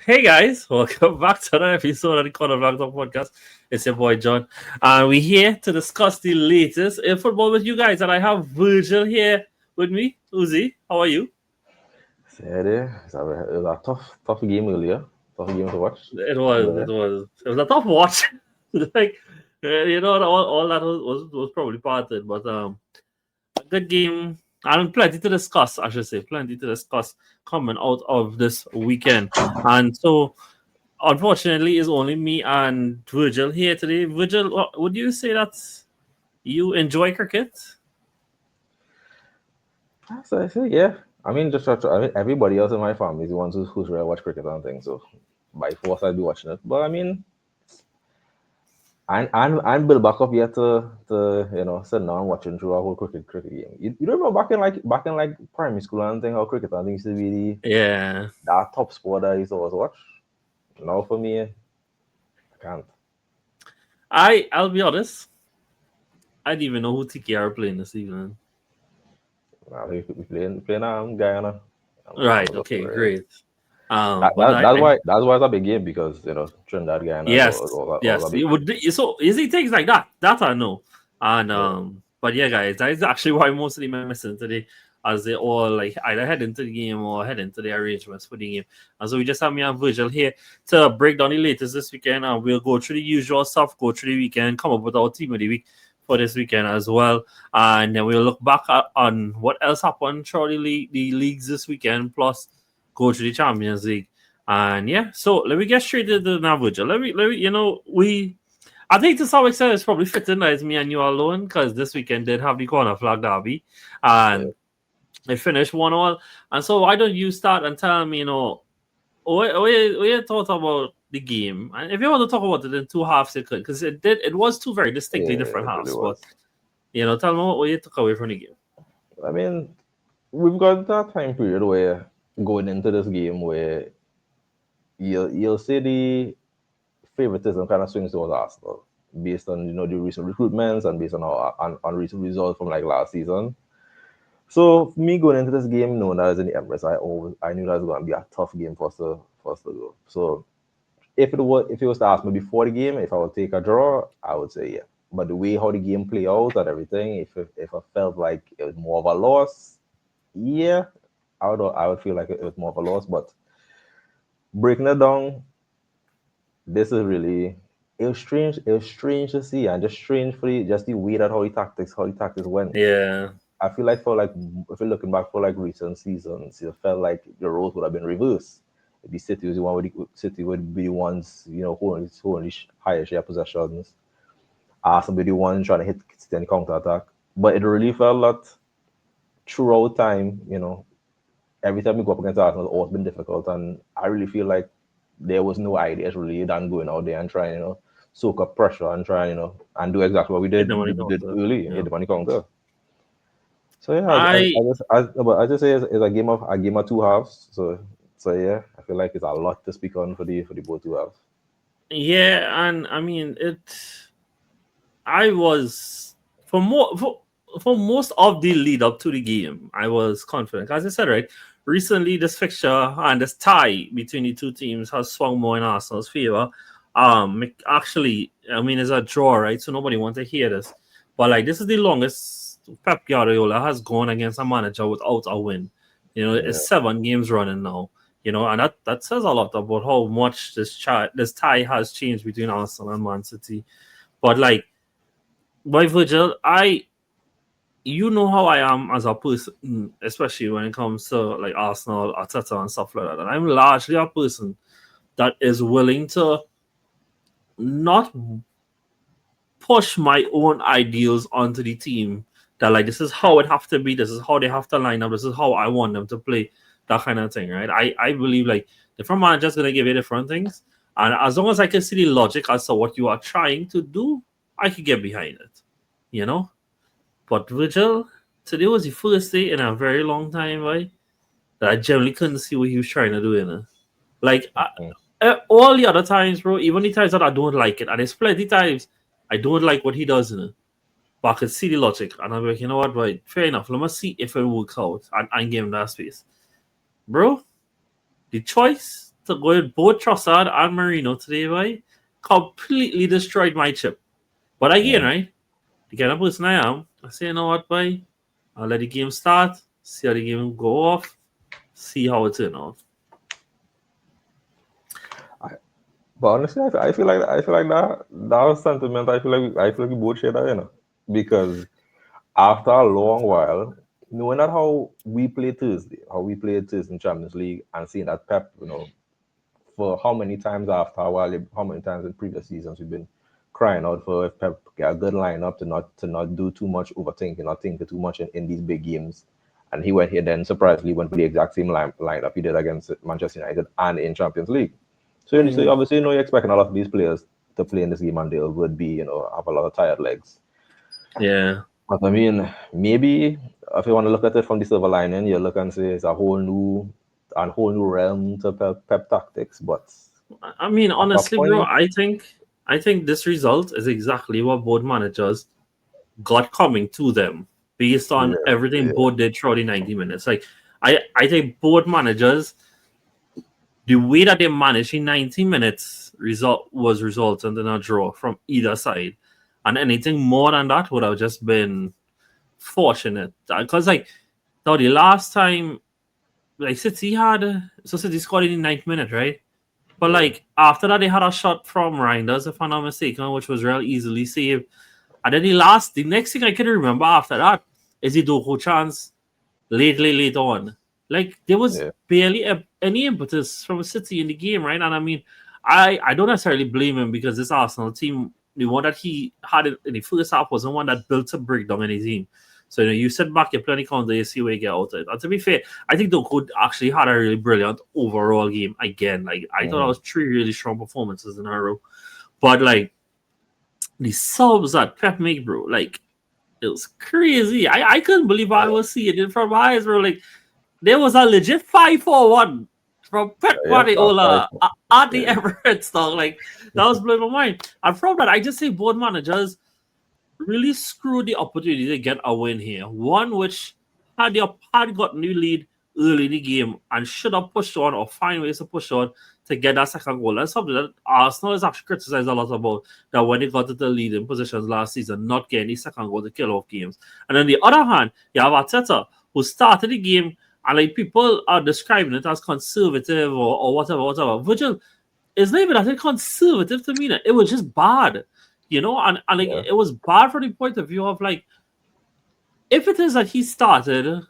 Hey guys, welcome back to another episode of the RoundUp Podcast. It's your boy John, and we're here to discuss the latest in football with you guys. And I have Virgil here with me. Uzi, how are you? Sério? It was a tough game earlier. Tough game to watch. It But was, it was, it was a tough watch. like, all that was probably part of it, but a good game and plenty to discuss. I should say, plenty to discuss coming out of this weekend, and so. Unfortunately, it's only me and Virgil here today. Virgil, would you say that you enjoy cricket? so I say, yeah. I mean, I mean, everybody else in my family is the ones who's really watch cricket and things. So by force, I'd be watching it. But I mean, I'm built back up yet to sit down watching through a whole cricket game. You remember back in primary school and thing how cricket and things used to be Yeah, that top sport that I used to always watch. Now for me, I can't. I'll be honest. I didn't even know who TKR are playing this evening. Now we playing Guyana. I'm Right. just Okay. worried. Great. That, But that, that's why that's why it's a big game because Trinidad Guyana is yes, all a yes. big It would. So easy things like that. That I know. And yeah. but yeah, guys, that is actually why most of them are missing today, as they all like either head into the game or head into the arrangements for the game. And so we just have me and Virgil here to break down the latest this weekend, and we'll go through the usual stuff, go through the weekend, come up with our team of the week for this weekend as well, and then we'll look back on what else happened throughout the leagues this weekend, plus go through the Champions League. And yeah, so let me get straight into the Virgil. Let me, we I think to some extent it's probably fitting that it's me and you alone because this weekend did have the corner flag derby Yeah. and it finished 1-1. And so why don't you start and tell me, what you thought about the game? And if you want to talk about it in two halves, you could, because it was two very distinctly different Yeah, it really halves. But was. tell me what you took away from the game. I mean, we've got that time period where going into this game where you'll see the favoritism kind of swings towards Arsenal based on the recent recruitments and based on on recent results from like last season. So for me going into this game, knowing that I was in the Emirates, I knew that was going to be a tough game for us to go. So if it was to ask me before the game if I would take a draw, I would say yeah. But the way how the game play out and everything, if I felt like it was more of a loss, yeah, I would feel like it was more of a loss. But breaking it down, this is really it was strange. It was strange to see and just strange for just the way that how the tactics went. Yeah. I feel like for like if you're looking back for like recent seasons, it felt like the roles would have been reversed. The City was the one with City would be the ones who only higher share possessions. Arsenal be the ones trying to hit City and counter attack. But it really felt that throughout time, every time we go up against Arsenal, it's always been difficult. And I really feel like there was no ideas really than going out there and trying, soak up pressure and try, and do exactly what we Hit did them on the we did counter. early, hit Yeah. the money counter. So yeah, I I just say it's a game of two halves. So yeah, I feel like it's a lot to speak on for the both two halves. Yeah, and I mean it. I was for most of the lead up to the game, I was confident. As I said, right, recently this fixture and this tie between the two teams has swung more in Arsenal's favor. Actually, I mean, it's a draw, right? So nobody wants to hear this, but like this is the longest Pep Guardiola has gone against a manager without a win. Yeah, It's 7 games running now. And that says a lot about how much this tie has changed between Arsenal and Man City. But like by Virgil, you know how I am as a person, especially when it comes to like Arsenal, Arteta, and stuff like that. And I'm largely a person that is willing to not push my own ideals onto the team. That like this is how it have to be, this is how they have to line up, this is how I want them to play, that kind of thing, right? I believe like different managers gonna give you different things, and as long as I can see the logic as to what you are trying to do, I can get behind it, you know. But Virgil, today was the first day in a very long time, right? That I generally couldn't see what he was trying to do in it. Like mm, all the other times, bro, even the times that I don't like it, and there's plenty times I don't like what he does in it. But I could see the logic, and I'm like, you know what, right? Fair enough. Let me see if it works out, and give him that space, bro. The choice to go with both Trossard and Marino today, right? Completely destroyed my chip. But again, right? The kind of person I am, I say, you know what, boy? I'll let the game start, see how the game go off, see how it turn out. But honestly, I feel like that was sentiment. I feel like we both share that, because after a long while, knowing that how we played Thursday in Champions League, and seeing that Pep, for how many times after a while, how many times in previous seasons we've been crying out for if Pep get a good lineup to not do too much overthinking, not thinking too much in these big games. And he went here then surprisingly went with the exact same lineup he did against Manchester United and in Champions League. So you obviously you're expecting a lot of these players to play in this game, and they would be, have a lot of tired legs. Yeah. But I mean, maybe if you want to look at it from the silver lining, you look and say it's a whole new realm to Pep tactics. But I mean, at a honestly, bro, point, I think this result is exactly what both managers got coming to them based on everything yeah. both did throughout the 90 minutes. Like I think both managers, the way that they managed in 90 minutes resulted in a draw from either side. And anything more than that would have just been fortunate. Because now the last time City scored in the 9th minute, right? But after that they had a shot from Reinders, if I'm not mistaken, which was real easily saved. And then the next thing I can remember after that is the Doku chance late on. Like there was barely any impetus from City in the game, right? And I mean, I don't necessarily blame him because this Arsenal team, the one that he had in the first half wasn't one that built a breakdown in his team. So you sit back, you play any counter, you see where you get out of it. And to be fair, I think Doku actually had a really brilliant overall game again. Like I thought it was 3 really strong performances in a row. But the subs that Pep make, bro, like it was crazy. I couldn't believe I was seeing it from my eyes, bro. Like there was a legit 5-4-1 from Pep Guardiola at the Emirates, dog. Like that was blowing my mind. And from that, I just say both managers really screwed the opportunity to get a win here. One which had gotten the lead early in the game and should have pushed on or find ways to push on to get that second goal. That's something that Arsenal is actually criticized a lot about, that when they got to the leading positions last season, not getting the second goal to kill off games. And on the other hand, you have Arteta, who started the game and people are describing it as conservative or whatever. Virgil, it's not even that conservative to me. It was just bad. And it was bad from the point of view of if it is that he started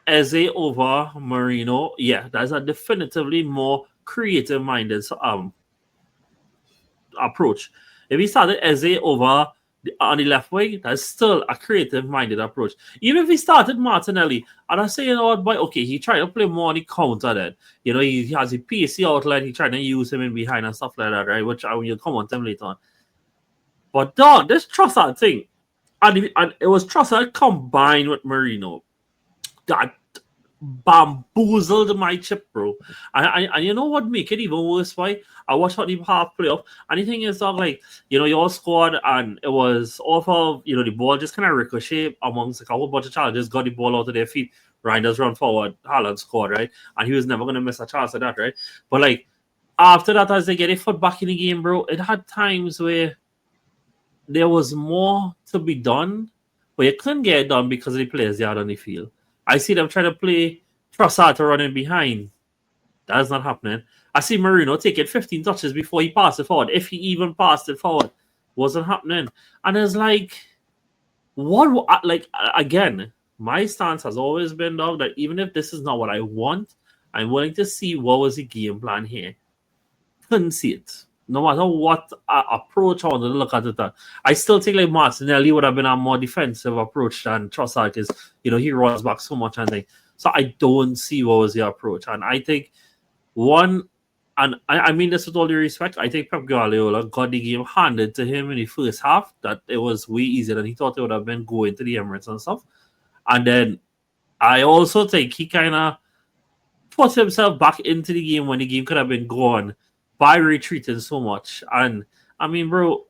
Eze over Marino, that's a definitively more creative minded approach. If he started Eze over on the left wing, that's still a creative minded approach. Even if he started Martinelli, and I say, what, boy, okay, he tried to play more on the counter then. He has a PC outlet, he tried to use him in behind and stuff like that, right? Which I will come on to them later on. But dog, this Trossard thing, and it was Trossard combined with Marino that bamboozled my chip, bro. And you know what make it even worse? Why? I watched how the half playoff, and the thing is, dog, you all scored, and it was off of, the ball just kind of ricochet amongst a whole bunch of challenges, got the ball out of their feet. Reinders run forward, Haaland scored, right? And he was never going to miss a chance of that, right? But after that, as they get a foot back in the game, bro, it had times where there was more to be done, but you couldn't get it done because of the players they had on the field. I see them trying to play Trossard to run in behind. That's not happening. I see Marino take it 15 touches before he passed it forward. If he even passed it forward, wasn't happening. And it's again, my stance has always been, dog, that even if this is not what I want, I'm willing to see what was the game plan here. Couldn't see it. No matter what approach I wanted to look at it, I still think Martinelli would have been a more defensive approach than Trossard because, he runs back so much and so I don't see what was the approach. And I think I mean this with all due respect, I think Pep Guardiola got the game handed to him in the first half, that it was way easier than he thought it would have been going to the Emirates and stuff. And then I also think he kind of put himself back into the game when the game could have been gone by retreating so much. And I mean, bro,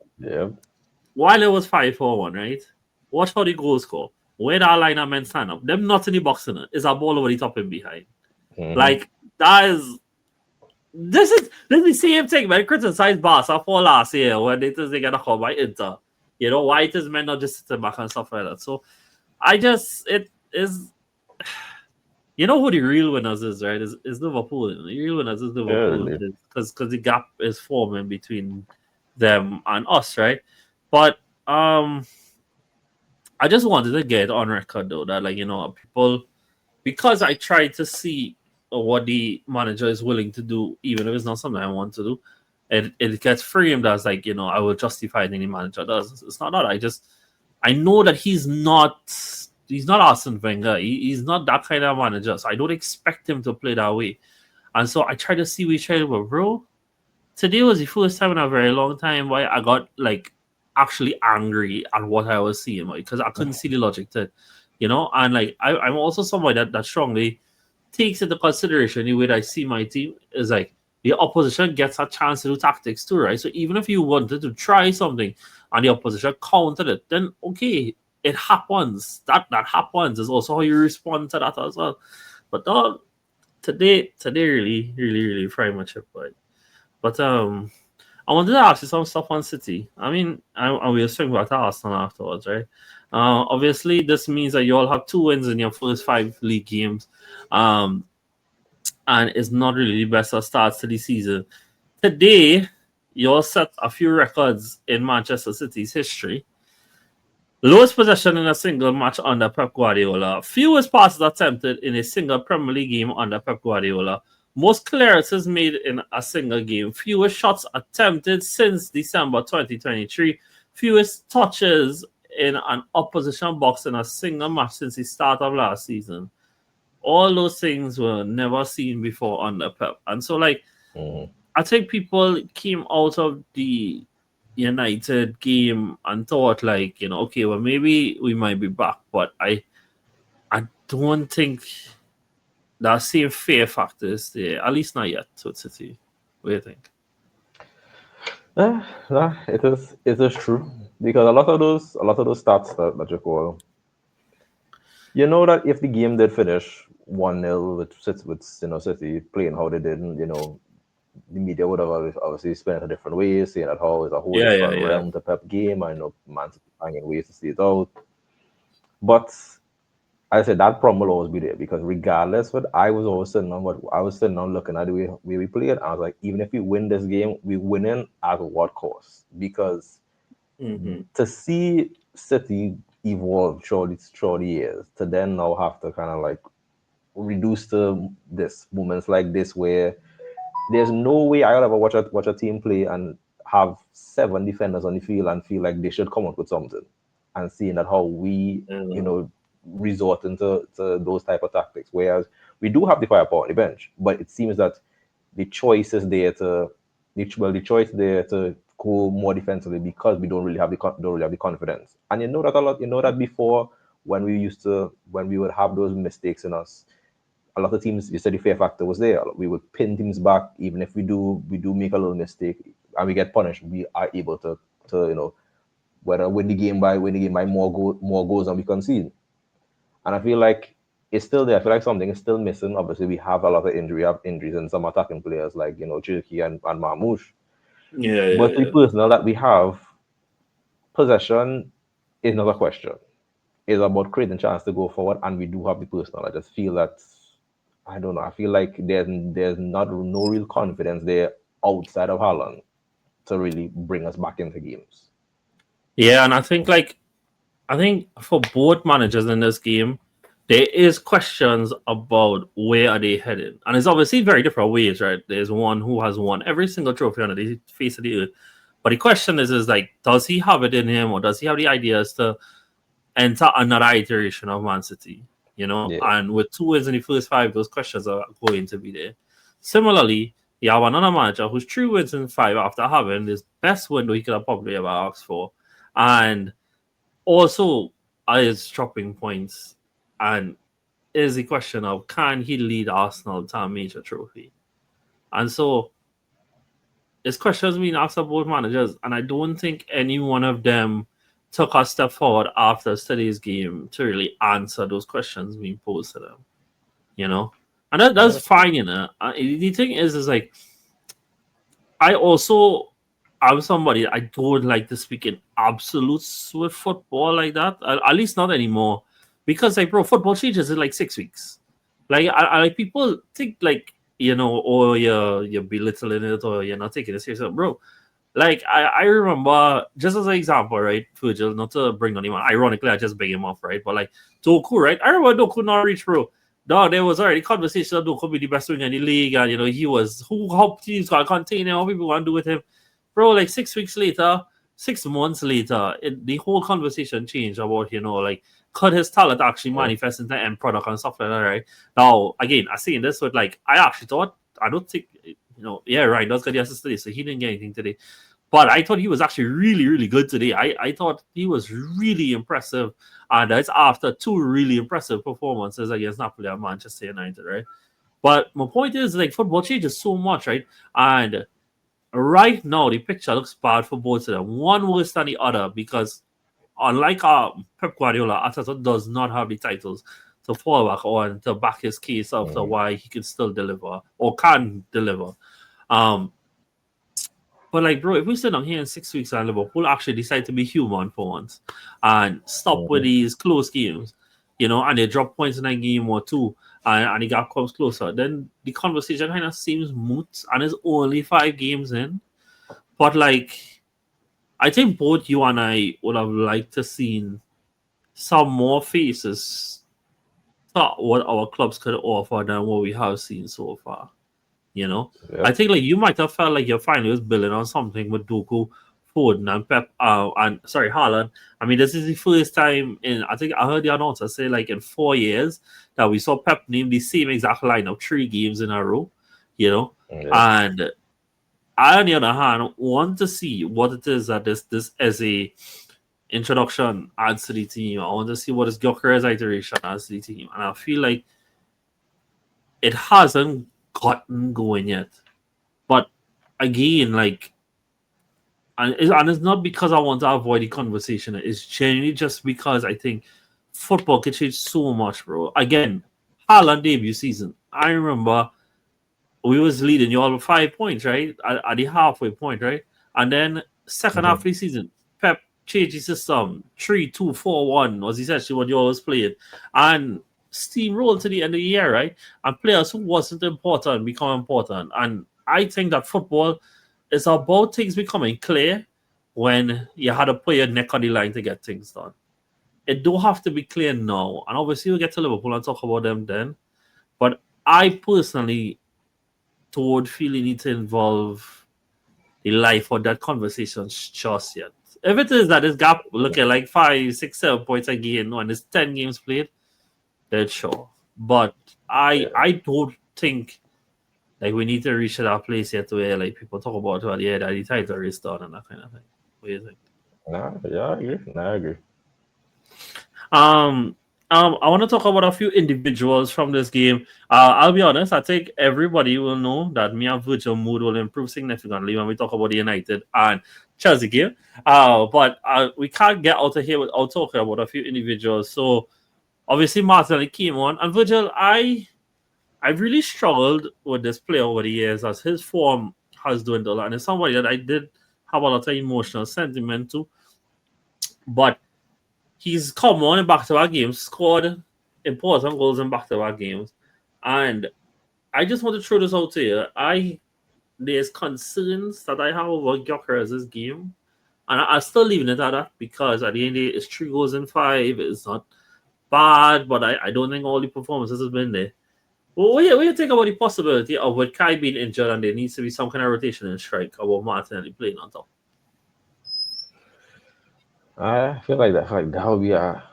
while it was 5-4-1, right? Watch how the goals score. Where that line of men stand up, them not in the box in it. It's a ball over the top and behind. That is This is the same thing. When I criticized Barca for last year when they think they're gonna come by Inter. You know, why it is men not just sitting back and stuff like that. So I just it is you know who the real winners is, right? Is Liverpool. The real winners is Liverpool. Surely. Because the gap is forming between them and us, right? But um I just wanted to get on record though that, like, you know, people, because I try to see what the manager is willing to do, even if it's not something I want to do. It gets framed as like, you know, I will justify any manager does. It's not that. I know that he's not Arsene Wenger. He's not that kind of manager. So I don't expect him to play that way. And so I try to see which way, but bro, today was the first time in a very long time why I got like actually angry at what I was seeing, like, because I couldn't see the logic to it, you know. And like I'm also somebody that strongly takes into consideration the way that I see my team is like the opposition gets a chance to do tactics too, right? So even if you wanted to try something and the opposition countered it, then okay, it happens. That happens. Is also how you respond to that as well. But today really fried my chip, but I wanted to ask you some stuff on City. I mean, I will swing back to Arsenal afterwards, right? Obviously, this means that you all have 2 wins in your first 5 league games, um, and it's not really the best of starts to the season. Today, you all set a few records in Manchester City's history. Lowest possession in a single match under Pep Guardiola. Fewest passes attempted in a single Premier League game under Pep Guardiola. Most clearances made in a single game. Fewest shots attempted since December 2023. Fewest touches in an opposition box in a single match since the start of last season. All those things were never seen before under Pep. And so, like, Mhm. I think people came out of the United game and thought, like, you know, okay, well, maybe we might be back, but I don't think that same fear factor is there, at least not yet, to City. What do you think? It is true because a lot of those stats that you call, you know that if the game did finish 1-0 with City playing how they did, the media would have obviously spent it a different way, saying that how it's a whole Yeah, yeah, different yeah. realm to Pep game. I know Man City finding ways to see it out, but I said that problem will always be there because regardless, what I was always sitting on, what I was sitting on looking at the way we played, I was like, even if we win this game, we winning at what cost? Because Mm-hmm. to see City evolve through the years, to then now have to kind of like reduce to this moments like this where there's no way I'll ever watch a team play and have 7 defenders on the field and feel like they should come up with something. And seeing that how we, Yeah. resort into those type of tactics. Whereas we do have the firepower on the bench, but it seems that the choice is there the choice there to go more defensively because we don't really have the confidence. And you know that a lot. You know that before when we would have those mistakes in us, a lot of teams, you said the fear factor was there. We would pin teams back, even if we do make a little mistake and we get punished. We are able to whether win the game by more goals than we concede. And I feel like it's still there. I feel like something is still missing. Obviously, we have a lot of injury, we have injuries in some attacking players like Cherokee and Marmoush. Yeah, yeah, But the yeah. personnel that we have, possession is not a question. It's about creating chance to go forward, and we do have the personnel. I just feel that I don't know. I feel like there's not no real confidence there outside of Holland to really bring us back into games. Yeah, and I think for both managers in this game, there is questions about where are they headed, and it's obviously very different ways, right? There's one who has won every single trophy on the face of the earth, but the question is like, does he have it in him, or does he have the ideas to enter another iteration of Man City? You know, Yeah. and with 2 wins in the first 5, those questions are going to be there. Similarly, you have another manager who's 3 wins in 5 after having this best window he could have probably ever asked for, and also is dropping points. And is the question of can he lead Arsenal to a major trophy? And so it's questions being asked of both managers, and I don't think any one of them took a step forward after today's game to really answer those questions being posed to them. You know, and that's fine. You know, the thing is like I also I'm somebody I don't like to speak in absolutes with football like that. At least not anymore, because like bro, football changes in like 6 weeks. Like like people think like or you're belittling it or you're not taking it seriously, bro. Like I remember just as an example, right, Virgil, not to bring anyone. Ironically, I just beg him off, right? But like Doku, right? I remember Doku not reach bro. Dog, there was already conversation that Doku be the best winger in the league, and he was who how teams got contain him, how people want to do with him. Bro, like 6 weeks later, 6 months later, the whole conversation changed about, like could his talent actually Yeah. manifest into end product and stuff like that, right? Now, again, I saying this with like I actually thought I don't think yeah, right, that's good the assist today, so he didn't get anything today. But I thought he was actually really, really good today. I thought he was really impressive. And that's after two really impressive performances against Napoli and Manchester United, right? But my point is, like, football changes so much, right? And right now, the picture looks bad for both of them. One worse than the other because, unlike Pep Guardiola, Arteta does not have the titles to fall back on to back his case of to Mhm. why he can still deliver or can deliver. Um, but like, bro, if we sit down here in 6 weeks and Liverpool actually decide to be human for once and stop with Mhm. these close games, and they drop points in a game or two, and the gap comes closer, then the conversation kind of seems moot, and it's only 5 games in. But like, I think both you and I would have liked to seen some more faces to what our clubs could offer than what we have seen so far. You know, I Yep. think like you might have felt like your finally was building on something with Doku, Foden, and Pep, and sorry, Haaland. I mean, this is the first time in I think I heard the announcer say like in 4 years that we saw Pep name the same exact lineup 3 games in a row. You know, Yeah. and I on the other hand want to see what it is that this as a introduction adds to the team. I want to see what is Gyökeres iteration adds to the team, and I feel like it hasn't gotten going yet. But again, like, and it's not because I want to avoid the conversation. It's genuinely just because I think football can change so much, bro. Again, Haaland debut season. I remember we was leading you all with 5 points, right? At the halfway point, right? And then second half of Mhm. the season, Pep changed the system. 3-2-4-1 was essentially what you always played. And steamrolled to the end of the year, right? And players who wasn't important become important. And I think that football is about things becoming clear when you had to put your neck on the line to get things done. It don't have to be clear now. And obviously we'll get to Liverpool and talk about them then. But I personally toward feeling need to involve the life or that conversation just yet. If it is that this gap looking like 5, 6, 7 points again and it's 10 games played, then sure. But Yeah. I don't think like we need to reach to that place yet where like people talk about well, yeah, that the title is done and that kind of thing. What do you think? Nah, yeah, I agree. Nah, I agree. Um, I want to talk about a few individuals from this game. I'll be honest. I think everybody will know that me and Virgil mood will improve significantly when we talk about the United and Chelsea game. But we can't get out of here without talking about a few individuals. So obviously Martinelli came on, and Virgil, I've really struggled with this player over the years as his form has dwindled, and it's somebody that I did have a lot of emotional sentiment to, but he's come on in back-to-back games, scored important goals in back-to-back games, and I just want to throw this out to you. There's concerns that I have about Gyökeres' game, and I'm still leaving it at that because at the end of the day, it's 3 goals in 5. It's not bad, but I don't think all the performances have been there. Well, what do you think about the possibility of with Kai being injured and there needs to be some kind of rotation in strike about Martinelli playing on top? I feel like that would be a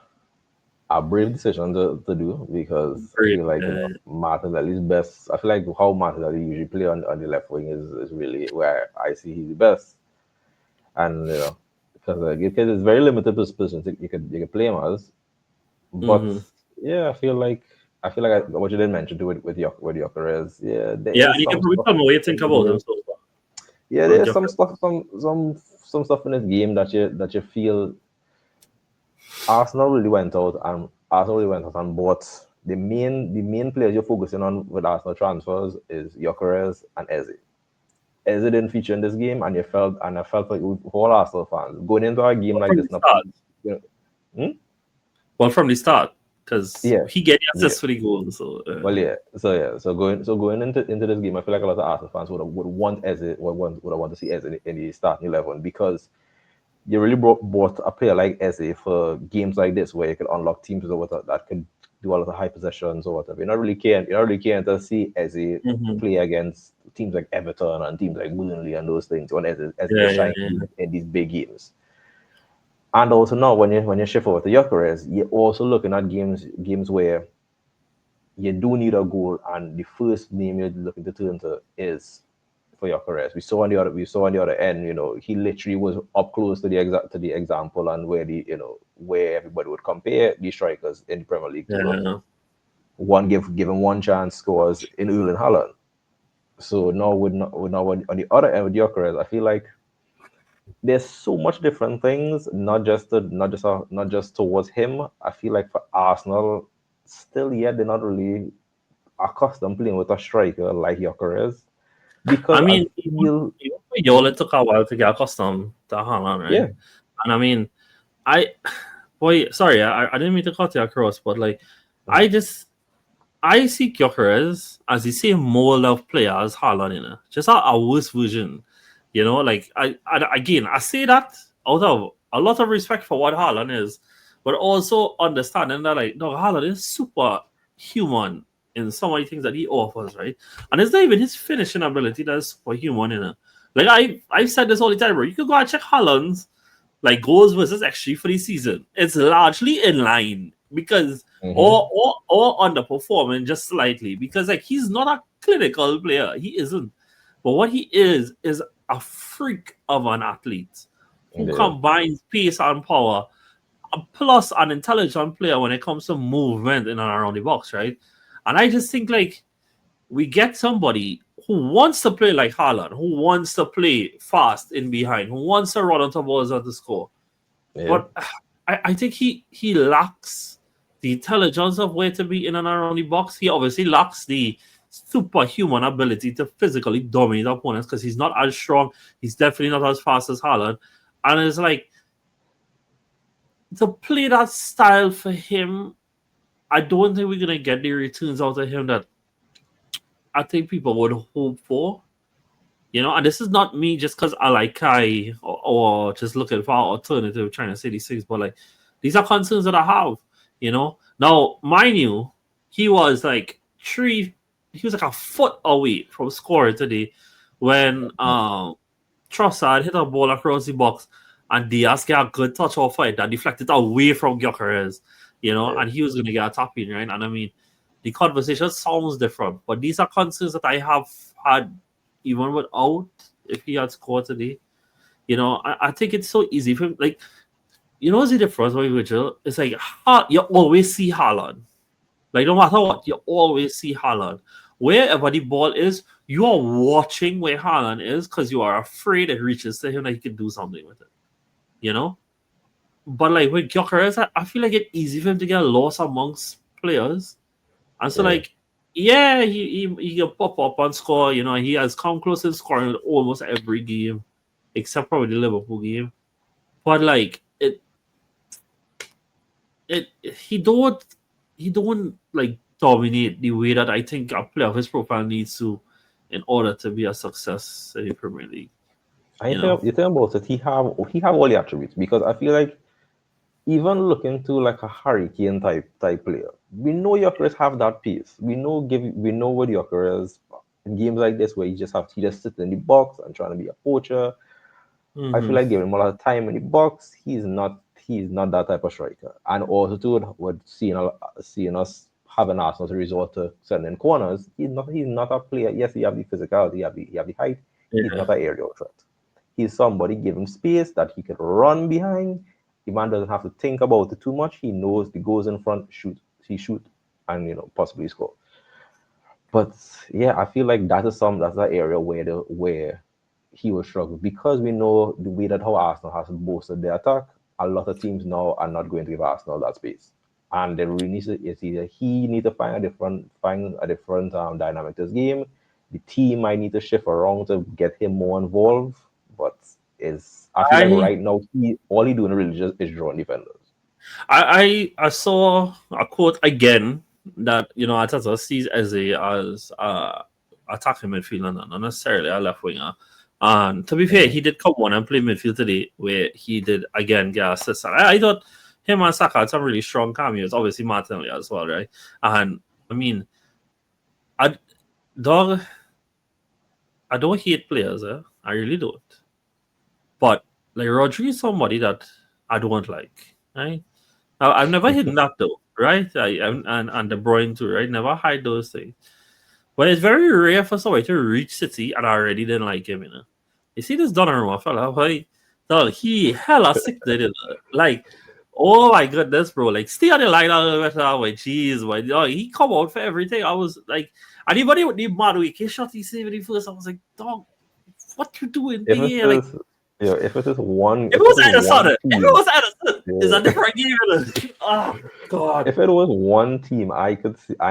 brave decision to do because I Great. feel like Martinelli's best. I feel like how Martinelli usually play on the left wing is really where I see he's the best, and because because it's very limited positions you could play him as. But Mm-hmm. yeah, I feel like what you didn't mention to with Jokeres, yeah, there Yeah, is and you can some probably stuff tell me what you in think his about him game. so far. Yeah, On there's some Gyökeres. stuff, some stuff in his game that you feel Arsenal really went out and bought the main players you're focusing on with Arsenal transfers is Jokeres and Eze. Eze didn't feature in this game, and I felt like for all Arsenal fans going into a game Well, like from this, the not start. you know, hmm? Well, from the start, because Yeah, he get the yeah. assist for the goal. So Well, so going into this game, I feel like a lot of Arsenal fans would want Eze would want to see Eze in the starting 11 because you really bought a player like Eze for games like this where you could unlock teams or whatever that could do a lot of high possessions or whatever. You're not really caring to see Eze mhm. play against teams like Everton and teams like Burnley and those things when Eze Yeah, is yeah, shining yeah, in these big games. And also now when you shift over to Gyökeres, you're also looking at games where you do need a goal, and the first name you're looking to turn to is for Gyökeres. We saw on the other end, he literally was up close to the example and where where everybody would compare the strikers in the Premier League to. yeah. Given one chance scores in Erling Haaland. So now on the other end with Gyökeres, I feel like there's so much different things, not just towards him. I feel like for Arsenal, still yet they're not really accustomed playing with a striker like Gyökeres because I I mean, feel even for Yola, it took a while to get accustomed to Haaland, right? yeah. And I mean, I, boy, sorry, I didn't mean to cut you across, but like, Mhm. I just, I see Gyökeres as the same mold of player as Haaland, just a worse version, like, again, I say that out of a lot of respect for what Haaland is, but also understanding that, like, no, Haaland is super human in some of the things that he offers, right? And it's not even his finishing ability that's superhuman. Like, I've said this all the time, bro. You could go and check Haaland's like goals versus XG for the season. It's largely in line because Hmm. or underperforming just slightly because like he's not a clinical player. He isn't. But what he is a freak of an athlete who Yeah. combines pace and power plus an intelligent player when it comes to movement in and around the box, right? And I just think like we get somebody who wants to play like Haaland, who wants to play fast in behind, who wants to run onto balls and to score. Yeah. But I think he lacks the intelligence of where to be in and around the box. He obviously lacks the superhuman ability to physically dominate opponents because he's not as strong. He's definitely not as fast as Haaland. And it's like to play that style for him, I don't think we're gonna get the returns out of him that I think people would hope for. And this is not me just because I like Kai or just looking for an alternative trying to say these things, but like these are concerns that I have. Now, mind you, he was like he was like a foot away from scoring today when Trossard hit a ball across the box and Diaz got a good touch off it that deflected away from Gyökeres, Yeah. and he was going to get a tap in, right? And I mean, the conversation sounds different, but these are concerns that I have had even without if he had scored today. I think it's so easy for him. Like, what's the difference with Virgil? It's like you always see Haaland. Like, no matter what, you always see Haaland. Wherever the ball is, you are watching where Haaland is because you are afraid it reaches to him that he can do something with it. You know? But like with Gyökeres, I feel like it's easy for him to get lost amongst players. And so Yeah. like, yeah, he can pop up and score. He has come close to scoring almost every game, except probably the Liverpool game. But like it he don't like dominate the way that I think a player of his profile needs to in order to be a success in the Premier League. And You know? you tell about it, he have all the attributes because I feel like even looking to like a hurricane type player, we know Gyökeres have that pace. We know what Gyökeres is in games like this where he just sit in the box and trying to be a poacher. I feel Mm-hmm. like giving him a lot of time in the box. He's not that type of striker. And also too, with seeing us having Arsenal to resort to sending corners, he's not a player. Yes, he have the physicality, he have the height. He's Yeah. not an aerial threat. He's somebody give him space that he can run behind. The man doesn't have to think about it too much. He knows the goals in front, shoot, and possibly score. But yeah, I feel like that's an area where he will struggle because we know the way that how Arsenal has boosted their attack. A lot of teams now are not going to give Arsenal that space, and they really need to. It's either he need to find a different dynamic to his game. the team might need to shift around to get him more involved. But I feel like I right now all he doing really just is drawing defenders. I saw a quote again that Atata sees as attacking midfielder, not necessarily a left winger. And to be fair, he did come on and play midfield today, where he did again get assists. And I thought him and Saka had some really strong cameos. Obviously, Martinelli as well, right? And I mean, I dog, I don't hate players, I really don't. But like Rodri is somebody that I don't like, right? I've never hidden that though, right? And De Bruyne too, right? Never hide those things. But it's very rare for somebody to reach City and I already didn't like him, You see this Donnarumma fella, like, dog, he hella sick, did it? Like, oh my goodness, bro. Like, stay on the line a little bit now, jeez, but dog, he come out for everything. I was like, anybody would need mad week. He shot he saved it first. I was like, dog, what you doing If there? Like, if it is one, if it was Edison, it's a different game. Oh God! If it was one team, I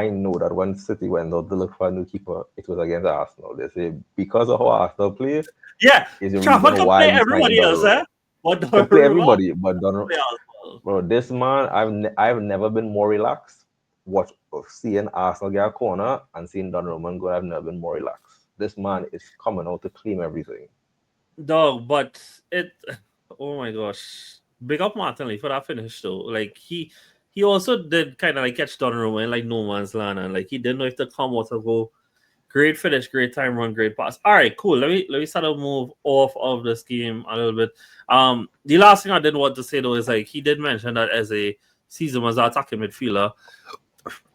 know that when City went out to look for a new keeper, it was against Arsenal. They say because of how Arsenal play, yeah, is the Trafford reason can why play we everybody else, But can play everybody, but Donnarumma. bro, this man, I've never been more relaxed. Seeing Arsenal get a corner and seeing Donnarumma go, I've never been more relaxed. This man is coming out to claim everything. Dog, but oh my gosh. Big up Martinelli for that finish though. Like he also did kind of like catch Donnarumma in like no man's land, and like he didn't know if to come out or go. Great finish, great time run, great pass. All right, cool. Let me start to move off of this game a little bit. The last thing I did want to say though is like he did mention that as a season was attacking midfielder,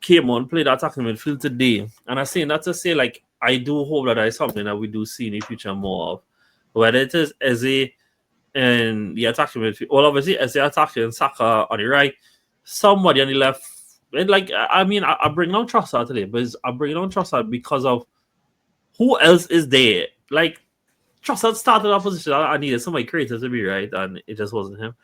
came on, played attacking midfield today. And I saying that to say like I do hope that is something that we do see in the future more of. Whether it is Eze and the attacking midfield, well, obviously Eze attacking Saka on the right, somebody on the left. And like, I mean, I bring down Trossard today, but I bring down Trossard because of who else is there. Like, Trossard started our position. I needed somebody creative to be right, and it just wasn't him.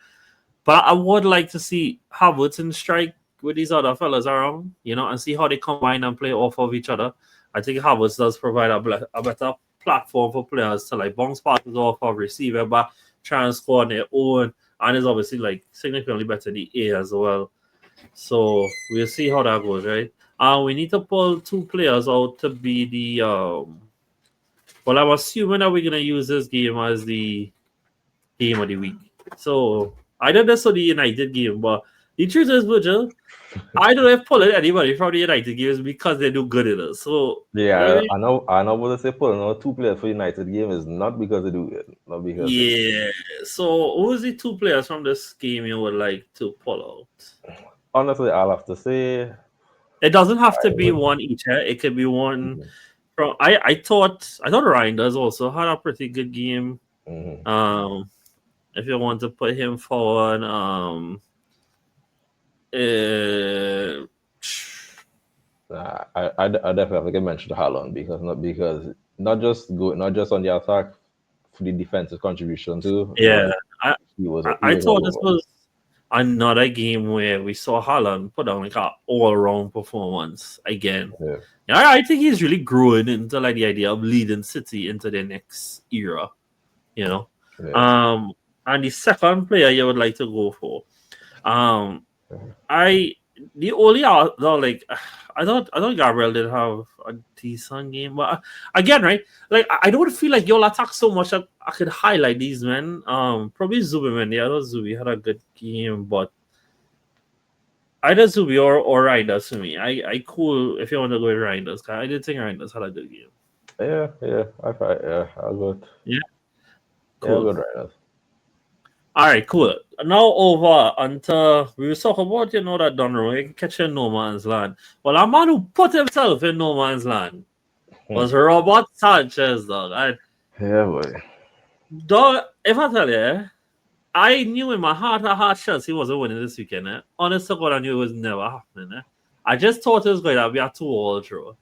But I would like to see Havertz and strike with these other fellas around, and see how they combine and play off of each other. I think Havertz does provide a better platform for players to like bounce passes off of receiver, but try and score on their own, and is obviously like significantly better in the air as well. So we'll see how that goes, right? We need to pull two players out to be the well, I'm assuming that we're gonna use this game as the game of the week. So I don't know this for the United game, but the truth is, Virgil, I don't have pulling anybody from the United games because they do good in it. So yeah, I know what to say. Pulling out two players for United game is not because they do it, not because. Yeah. So who's the two players from this game you would like to pull out? Honestly, I'll have to say it doesn't have to be one each. It could be one from. I thought Ryan does also had a pretty good game. If you want to put him forward, I definitely can mention Haaland because not just on the attack, for the defensive contribution too. Yeah, I thought this was another game where we saw Haaland put on like an all-round performance again. Yeah. I think he's really growing into like the idea of leading City into the next era. Yeah. And the second player you would like to go for, the only like I thought Gabriel did have a decent game, but again, right? Like I don't feel like you'll attack so much that I could highlight these men. Probably Zubimendi. I thought Zubi had a good game, but either Zubi or Reinders for me. I cool if you want to go with Reinders. I did think Reinders had a good game. Yeah. I'll go. Yeah, cool. Yeah, good Reinders. All right, cool. Now over until we were talking about that Donnarumma catch in no man's land. Well, a man who put himself in no man's land was Robert Sanchez, dog. Yeah, boy. Dog, if I tell you, I knew in my heart of heart Chelsea wasn't winning this weekend. Honest to God, I knew it was never happening. I just thought it was going to be a 2-all draw.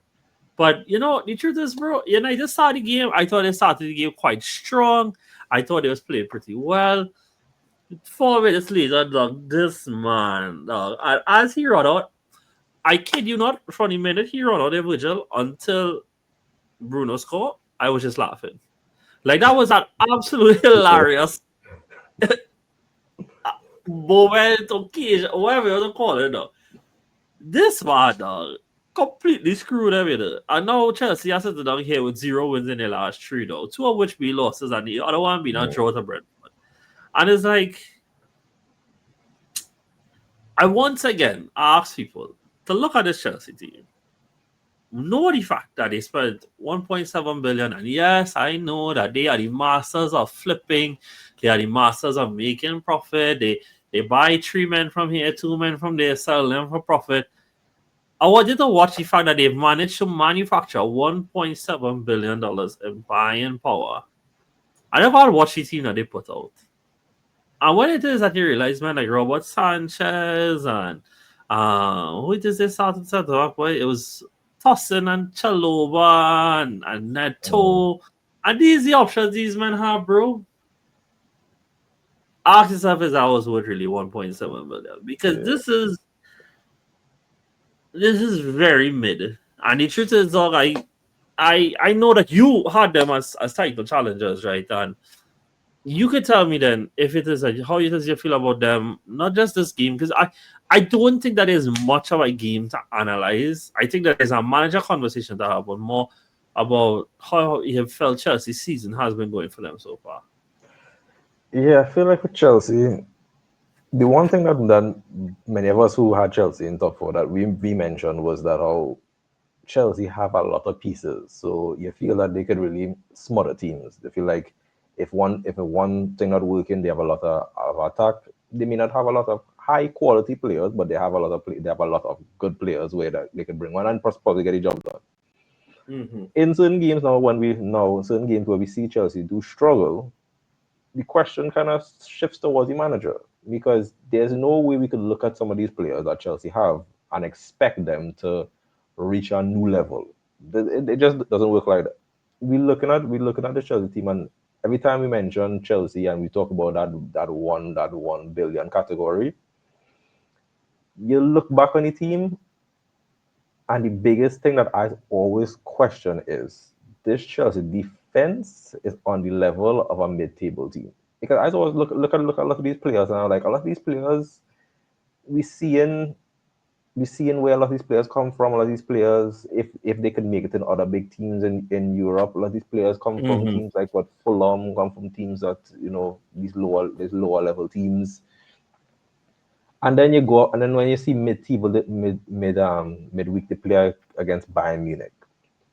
But the truth is, bro, United started the game. I thought they started the game quite strong. I thought they was playing pretty well. 4 minutes later, dog, this man, dog, as he run out, I kid you not, from the minute he run out of Virgil until Bruno score, I was just laughing. Like that was an absolutely hilarious moment, occasion, whatever you want to call it. Though. This man, dog, completely screwed everything. And now Chelsea are sitting down here with 0 wins in their last 3, though. 2 of which be losses, and the other one being a draw to Brentford. And it's like, I once again ask people to look at this Chelsea team. Know the fact that they spent 1.7 billion, and yes, I know that they are the masters of flipping, they are the masters of making profit. They buy 3 men from here, 2 men from there, sell them for profit. I want you to watch the fact that they've managed to manufacture $1.7 billion in buying power. I never watched the team that they put out. And when it is that you realize, man, like Robert Sanchez and who did they start to set up with? It was Tosin and Chalobah and Neto. And these are the options these men have, bro. Ask yourself if that was worth really 1.7 billion. Because this is very mid. And the truth is, dog, I know that you had them as title challengers, right? And you could tell me then if it is how does you feel about them, not just this game, because I don't think that is much of a game to analyze. I think that there's a manager conversation to have, but more about how you felt Chelsea's season has been going for them so far. Yeah, I feel like with Chelsea, the one thing that many of us who had Chelsea in top 4 that we mentioned was that how Chelsea have a lot of pieces. So you feel that they could really smother teams. They feel like if one thing not working, they have a lot of attack. They may not have a lot of high quality players, but they have a lot of good players where that they can bring one and probably get the job done. Mm-hmm. In certain games certain games where we see Chelsea do struggle, the question kind of shifts towards the manager, because there's no way we could look at some of these players that Chelsea have and expect them to reach a new level. It just doesn't work like that. We're looking at the Chelsea team, and every time we mention Chelsea and we talk about that 1 billion category, you look back on the team, and the biggest thing that I always question is this Chelsea defense is on the level of a mid-table team. Because I always look at these players, and I'm like, a lot of these players we seeing where a lot of these players come from. A lot of these players, if they could make it in other big teams in Europe, a lot of these players come from teams like Fulham, come from teams that these lower level teams. And then you go, and then when you see midweek they play against Bayern Munich,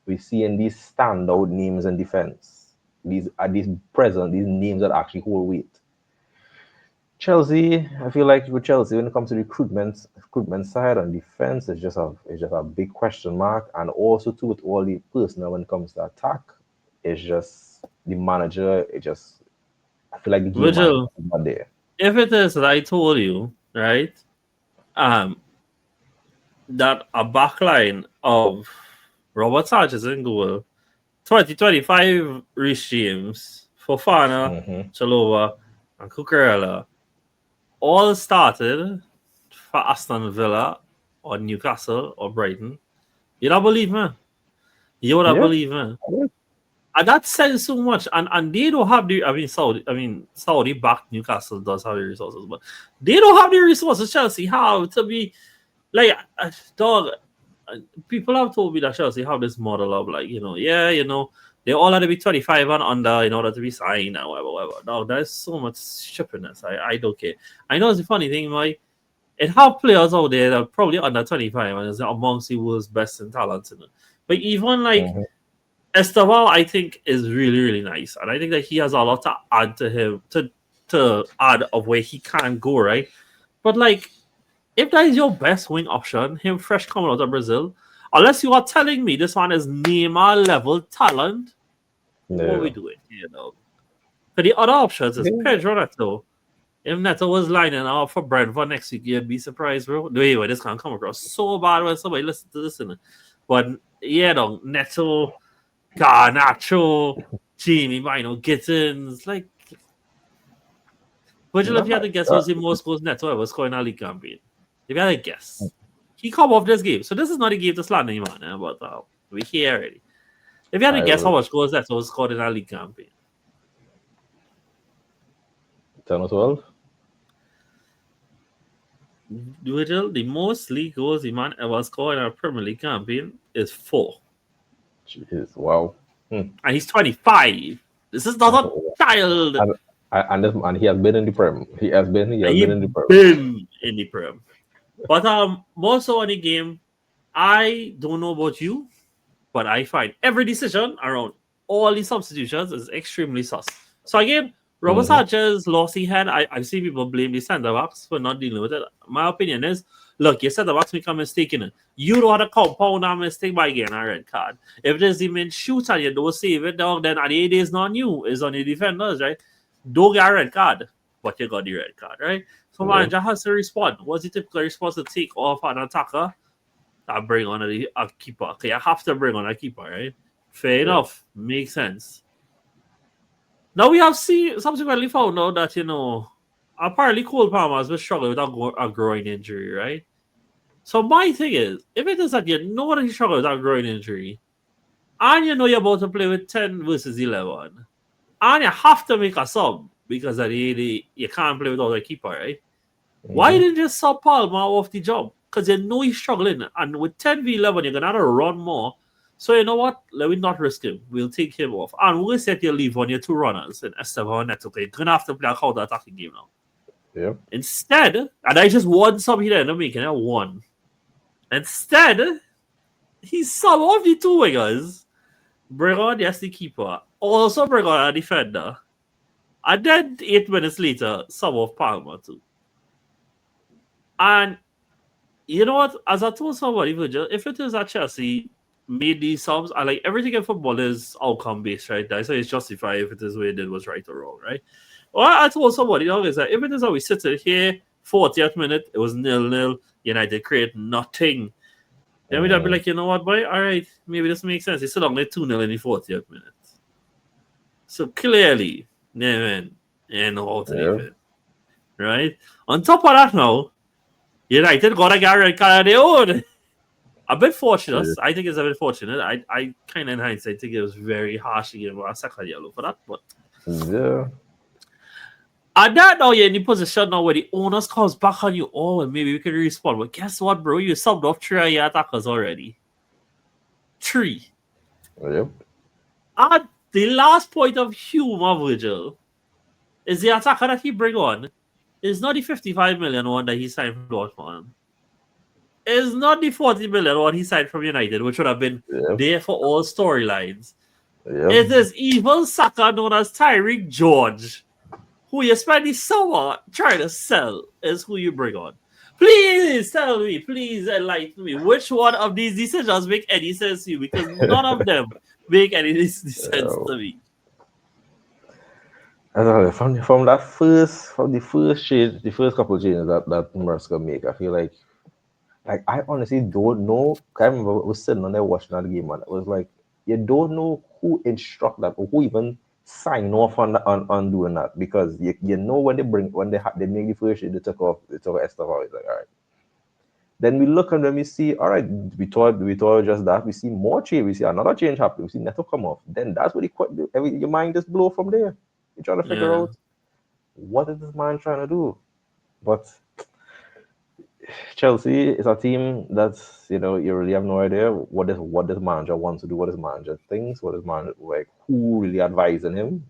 we see in these standout names in defense. These names that actually hold weight. Chelsea, I feel like with Chelsea, when it comes to recruitment side and defense, it's just a big question mark. And also too, with all the personnel when it comes to attack, it's just the manager. I feel like the game Virgil, is not there. if it is that I told you, right, that a backline of Robert Sanchez in goal, 2025 Reece James, Fofana, Chalobah, and Cucurella all started for Aston Villa or Newcastle or Brighton, you don't believe me? You would have believe me? And that says so much. And they don't have Saudi backed Newcastle does have the resources, but they don't have the resources Chelsea have to be like dog. People have told me that Chelsea have this model of they all had to be 25 and under in order to be signed and whatever. No, there's so much stupidness. I don't care. I know it's a funny thing, it have players out there that are probably under 25 and is amongst the world's best in talent. But even Esteban, I think, is really, really nice. And I think that he has a lot to add to him, to add of where he can go, right? But if that is your best wing option, him fresh coming out of Brazil, unless you are telling me this one is Neymar level talent, what are we doing? But the other options is Pedro Neto. If Neto was lining up for Brentford next week, you'd be surprised, bro. Anyway, this can come across so bad when somebody listens to this. But Neto, Garnacho, Jamie Bino, Gittins, Virgil, if you had to guess, was the most goals Neto ever scored in a league campaign? If you had to guess, he come off this game. So this is not a game to slander him on, but we here already. If you had to I guess how will much goals that was scored in that league campaign, 10 or 12. Virgil, the most league goals the man ever scored in a Premier League campaign is 4. Jeez, wow. And he's 25. This is not a child. And, and he has been in the Prem. He has been in the Prem. Been in the Prem. But more so on the game, I don't know about you, but I find every decision around all the substitutions is extremely sus. So again, Robert Sanchez lost his head. I've seen people blame the centre backs for not dealing with it. My opinion is, look, your centre backs make a mistake in it. You don't have to compound that mistake by getting a red card. If there's the main shoot and you don't save it down, then at the end it's not you, it's on the defenders, right? Don't get a red card, but you got the red card, right? So manager has to respond. What's the typical response to take off an attacker? I bring on a keeper. Okay, I have to bring on a keeper, right? Fair enough. Makes sense. Now we have subsequently found out that, apparently Cole Palmer has been struggling with a groin injury, right? So my thing is, if it is that you know that he's struggling with a groin injury, and you know you're about to play with 10 versus 11, and you have to make a sub because you can't play without a keeper, right? Why didn't you sub Palmer off the job? Because you know he's struggling. And with 10v11, you're going to have to run more. So you know what? Let me not risk him. We'll take him off. And we'll set your leave on your 2 runners in Esteban and Neto. You're going to have to play a counter-attacking game now. Yep. Instead, and I just one sub he ended up making it 1. Instead, he sub off the 2 wingers. Bring on the SD keeper. Also bring on a defender. And then 8 minutes later, sub off Palmer too. And you know what? As I told somebody, Virgil, if it is that Chelsea made these subs, I like everything in football is outcome based, right? So it's justified if it is what it did was right or wrong, right? Well, I told somebody, is that if it is how we sit here, 40th minute, it was 0-0, United create nothing. Then we'd be like, you know what, boy? All right, maybe this makes sense. It's still only 2-0 in the 40th minute. So clearly, man, and how to defend, right? On top of that now, United got a get a red card of their own. A bit fortunate. Yeah. I think it's a bit fortunate. I kind of in hindsight think it was very harsh to give a second yellow for that. But yeah. And that now you're in the position now where the owners comes back on you. Oh, and maybe we can respond. But guess what, bro? You subbed off 3 of your attackers already. 3. Yep. And the last point of humor, Virgil, is the attacker that he bring on is not the 55 million one that he signed from Dortmund. It's not the 40 million one he signed from United, which would have been there for all storylines. It is evil sucker known as Tyreek George, who you spend the summer trying to sell, is who you bring on. Please tell me, please enlighten me, which one of these decisions make any sense to you? Because none of them make any sense to me. I don't know, from the first change, the first couple of changes that Mercer make, I feel like I honestly don't know. I remember I was sitting on there watching that game, and it was like, you don't know who instruct that or who even sign off on doing that, because you know when they make the first change, they took off Esteban. It's like, all right. Then we look and then we see, all right, we thought just that. We see more change. We see another change happen. We see Neto come off. Then that's what your mind just blow from there. You're trying to figure out what is this man trying to do. But Chelsea is a team that's, you really have no idea what this manager wants to do, what this manager thinks, what this manager, like, who really advising him.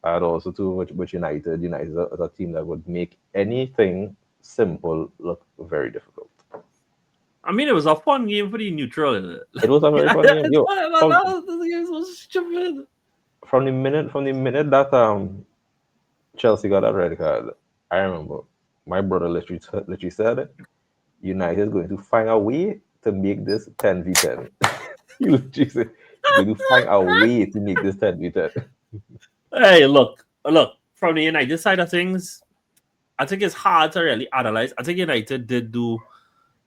And also too, with United is a team that would make anything simple look very difficult. I mean, it was a fun game for the neutral, isn't it? It was a very fun game. Yo, this game was stupid. From the minute that Chelsea got that red card, I remember my brother literally said, United is going to find a way to make this 10v10. He literally said, we're going to find a way to make this 10v10. Hey, look, from the United side of things, I think it's hard to really analyze. I think United did do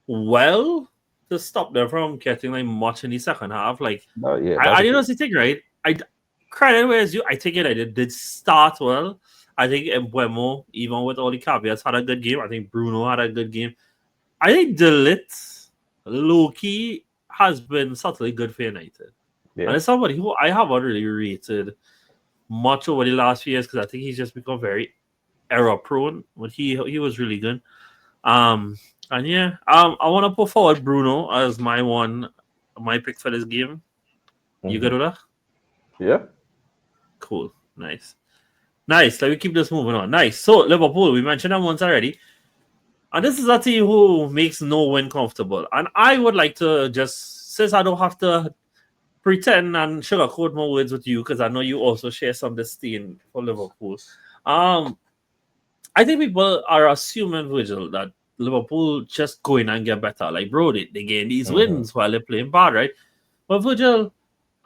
well to stop them from getting much in the second half. I didn't know the thing, right? Credit where it's due. I think United did start well. I think Mbeumo, even with all the caveats, had a good game. I think Bruno had a good game. I think De Ligt, low-key, has been subtly good for United. Yeah. And it's somebody who I haven't really rated much over the last few years because I think he's just become very error prone, but he was really good. Um and yeah, I want to put forward Bruno as my pick for this game. You good Hmm. with that? Yeah. Cool, nice. Let me keep this moving on. Nice. So Liverpool, we mentioned them once already, and this is a team who makes no win comfortable. And I would like to just, since I don't have to pretend and sugarcoat my words with you, because I know you also share some disdain for Liverpool. Um, I think people are assuming, Virgil, that Liverpool just go in and get better. Like, bro, they gain these Hmm. wins while they're playing bad, right? But Virgil,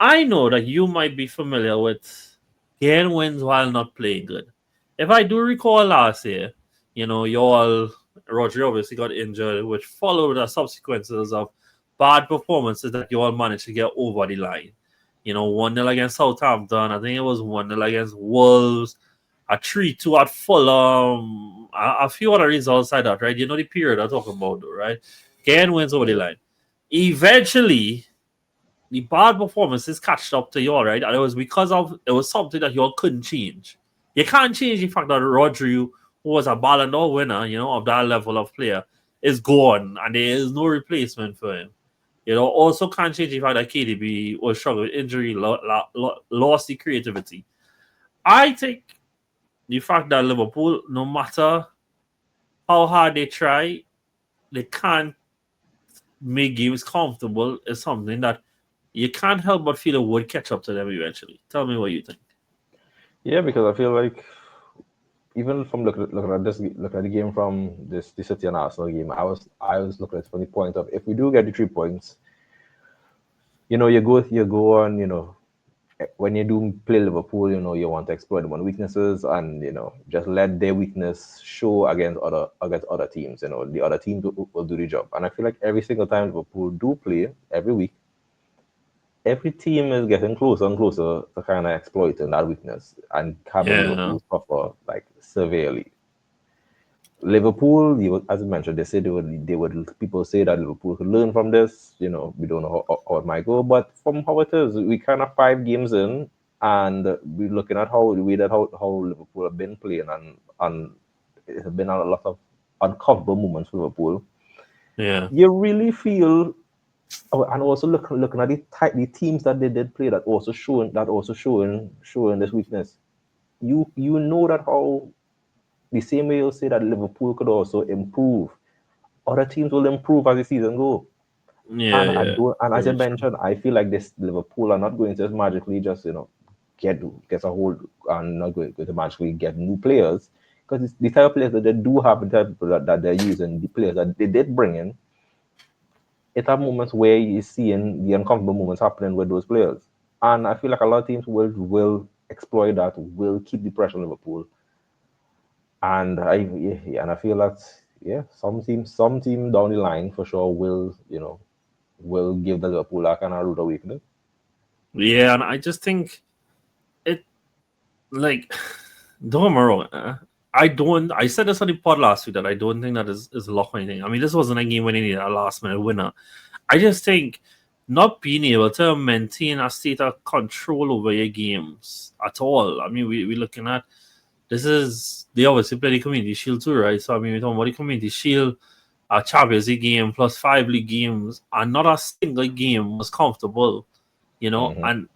I know that you might be familiar with getting wins while not playing good. If I do recall last year, you all, Roger obviously got injured, which followed the subsequences of bad performances that you all managed to get over the line. 1-0 against Southampton. I think it was 1-0 against Wolves, a 3-2 at Fulham, a few other results like that, right? You know the period I'm talking about, though, right? Getting wins over the Yeah. line. Eventually, the bad performances catched up to y'all, right? And it was because of it was something that y'all couldn't change. You can't change the fact that Rodri, who was a Ballon d'Or winner, of that level of player, is gone and there is no replacement for him. Also can't change the fact that KDB was struggling with injury, lost the creativity. I think the fact that Liverpool, no matter how hard they try, they can't make games comfortable is something that you can't help but feel it would catch up to them eventually. Tell me what you think. Yeah, because I feel like even from looking at looking at the game from the City and Arsenal game, I was looking at it from the point of if we do get the 3 points, you go on, when you do play Liverpool, you want to exploit them on weaknesses and just let their weakness show against other teams. The other teams will do the job, and I feel like every single time Liverpool do play every week, every team is getting closer and closer to kind of exploiting that weakness and having Yeah, Liverpool suffer like severely. Liverpool, as you mentioned, they would. People say that Liverpool could learn from this. We don't know how it might go, but from how it is, we kind of 5 games in, and we're looking at how the way that how Liverpool have been playing, and it has been a lot of uncomfortable moments for Liverpool. yeah, You really feel, and also looking at the teams that they did play that also showing this weakness. You know that how the same way you'll say that Liverpool could also improve, other teams will improve as the season go. yeah, And I yeah. do, and as you Very true. mentioned, I feel like this Liverpool are not going to just magically just get a hold and not going to magically get new players, because it's the type of players that they do have, the type of people that they're using, the players that they did bring in. It have moments where you're seeing the uncomfortable moments happening with those players, and I feel like a lot of teams will exploit that, will keep the pressure on Liverpool. And I feel that, yeah, some team down the line for sure will give the Liverpool that kind of root awakening. Yeah, and I just think it like don't get me wrong. I don't. I said this on the pod last week that I don't think that is luck or anything. I mean, this wasn't a game winning, a last minute winner. I just think not being able to maintain a state of control over your games at all. I mean, we're looking at this is they obviously play the Community Shield too, right? So I mean, we're talking about the Community Shield, a Champions League game plus 5 league games, and not a single game was comfortable. Hmm. And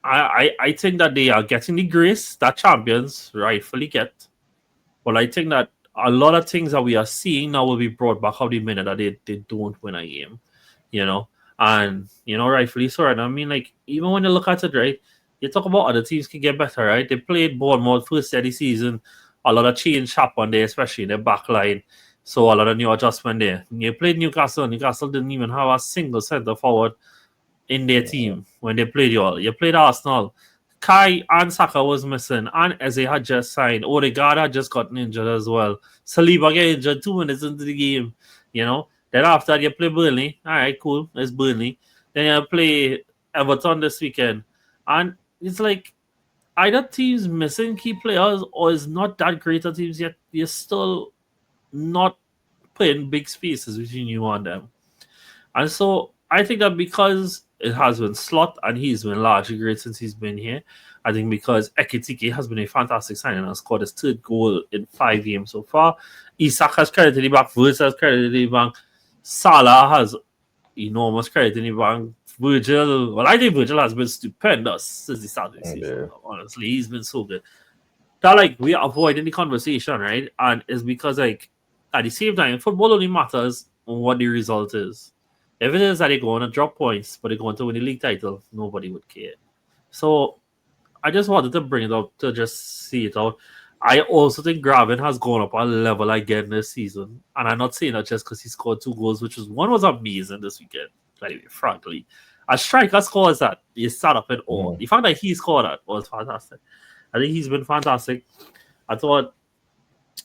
I think that they are getting the grace that champions rightfully get, but I think that a lot of things that we are seeing now will be brought back out the minute that they don't win a game, you know, and rightfully so. And I mean, like even when you look at it, right, you talk about other teams can get better, right? They played Bournemouth first steady season, a lot of change happened there, especially in their back line. So a lot of new adjustment there. You played Newcastle. Newcastle didn't even have a single centre forward in their team when they played you all. You played Arsenal. Kai and Saka was missing, and Eze had just signed. Odegaard had just gotten injured as well. Saliba get injured 2 minutes into the game. Then after that, you play Burnley. All right, cool. It's Burnley. Then you play Everton this weekend, and it's like either teams missing key players or is not that great a teams yet. You're still not putting big spaces between you and them. And so I think that because it has been Slot, and he's been largely great since he's been here. I think because Ekitike has been a fantastic signing and scored his third goal in 5 games so far. Isak has credit in the bank, Virgil has credit in the bank, Salah has enormous credit in the bank. Virgil, well, I think Virgil has been stupendous since the start of the season. Honestly, he's been so good. That like we are avoiding the conversation, right? And it's because like at the same time, football only matters what the result is. If it is that they're going to drop points, but they're going to win the league title, nobody would care. So I just wanted to bring it up to just see it out. I also think Graven has gone up a level again this season. And I'm not saying that just because he scored 2 goals, which one was amazing this weekend, anyway, frankly. A striker scores that, you start up in awe. The fact that he scored that was fantastic. I think he's been fantastic. I thought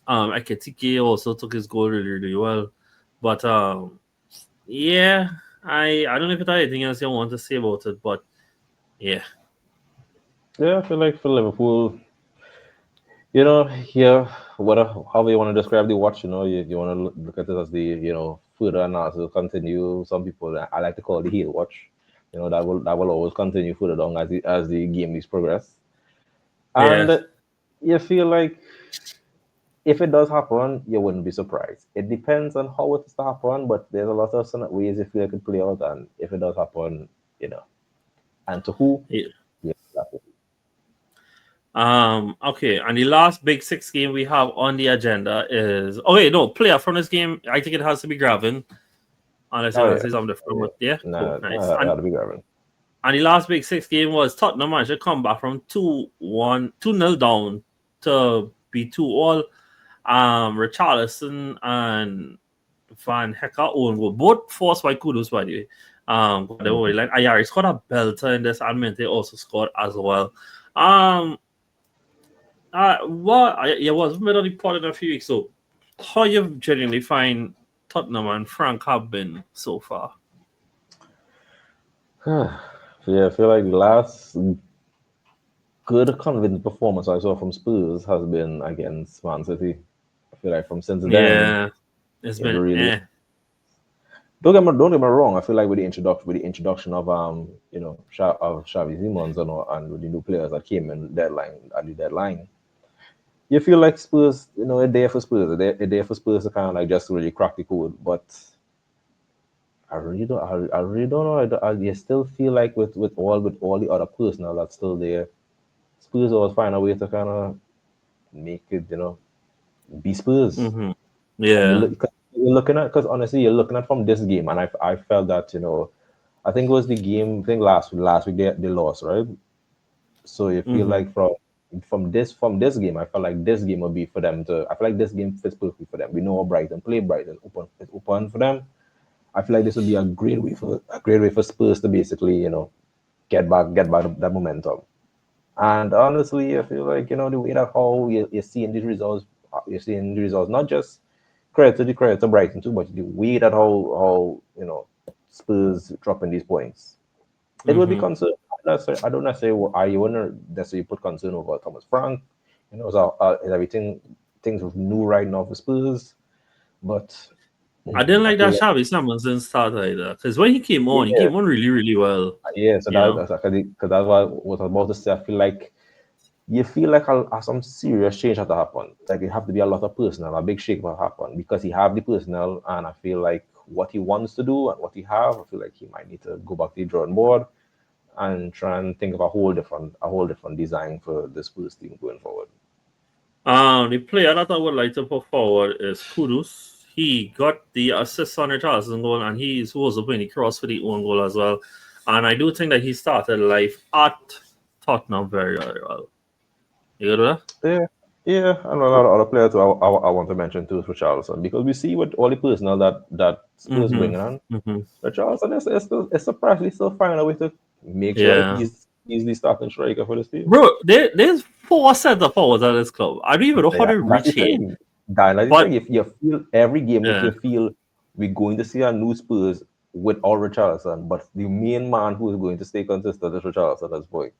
Ekitike also took his goal really, really well. But yeah, I don't know if there's anything else you want to say about it, but yeah. Yeah, I feel like for Liverpool, you know, here, however you want to describe the watch, you know, you want to look at it as the, you know, further analysis will continue. Some people, I like to call it the heel watch. You know, that will always continue further down as the game is progress. And you feel like if it does happen, you wouldn't be surprised. It depends on how it to happen, but there's a lot of ways you feel it could play out. And if it does happen, you know, and to who? Yeah. Exactly. Okay, and the last big 6 game we have on the agenda is player from this game. I think it has to be Graven. Unless you want to say something different, but yeah, cool, nice. Got to be Graven. And the last big 6 game was Tottenham managed to come back from 2-0 down to be 2-all. Richarlison and Van Hecke own goal, both forced by Kudus, by the way. Ayari scored a belter in this, and Mente also scored as well. Was made on the pod in a few weeks. So, how you genuinely find Tottenham and Frank have been so far? Yeah, I feel like the last good convincing performance I saw from Spurs has been against Man City. I feel like from since then, it's been really. Don't get me wrong. I feel like with the introduction of Xavi Simons and with the new players that came in at the deadline, you feel like Spurs, you know, a day for Spurs to kind of like just really crack the code. But I really don't know. I still feel like with all the other personnel that's still there, Spurs always find a way to kind of make it, you know, be Spurs. Mm-hmm. Yeah. You're looking at, because honestly, you're looking at from this game, and I felt that, you know, I think it was the game. I think last week they lost, right? So you feel like from this game, I felt like this game would be for them to. I feel like this game fits perfectly for them. We know how Brighton play. Brighton it's open for them. I feel like this would be a great way for Spurs to basically, you know, get back that momentum. And honestly, I feel like, you know, the way that how you're seeing these results, not just credit to Brighton too, but the way that how you know Spurs dropping these points, it would be concern. I don't necessarily I wouldn't necessarily put concern over Thomas Frank. You know, so everything things new right now for Spurs, but I didn't like that Xavi Simons didn't start either, because when he came on really, really well. Yeah, so that's what I was about to say. I feel like you feel like some serious change had to happen. Like it have to be a lot of personnel, a big shake will happen because he have the personnel, and I feel like what he wants to do and what he have, I feel like he might need to go back to the drawing board and try and think of a whole different design for this Spurs team going forward. The player that I would like to put forward is Kudus. He got the assist on Richarlison goal, and he's also playing the cross for the own goal as well. And I do think that he started life at Tottenham very, very well. You got that? Yeah, and a lot of other players I want to mention too is Richarlison, because we see with all the personnel that Spurs bringing on, Richarlison is surprisingly still finding a way to make sure that he's the starting striker for this team. Bro, there's 4 centre forwards at this club. I don't even know how to reach it. But if you feel every game, if you feel we're going to see a new Spurs with all Richarlison, but the main man who is going to stay consistent is Richarlison at this point.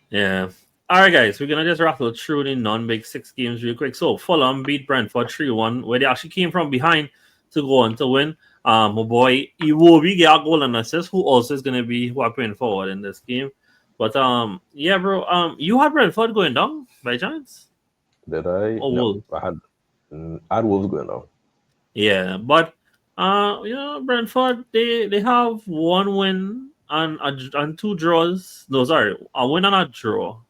Yeah. All right, guys, we're going to just rattle through the non-big 6 games real quick. So, Fulham beat Brentford 3-1, where they actually came from behind to go on to win. My boy Iwobi get a goal and assist, who also is gonna be whopping forward in this game. But yeah, bro. You had Brentford going down by chance Did I? or No, Wolves? I had Wolves going down. Yeah, but Brentford they have one win and two draws. No, sorry, a win and a draw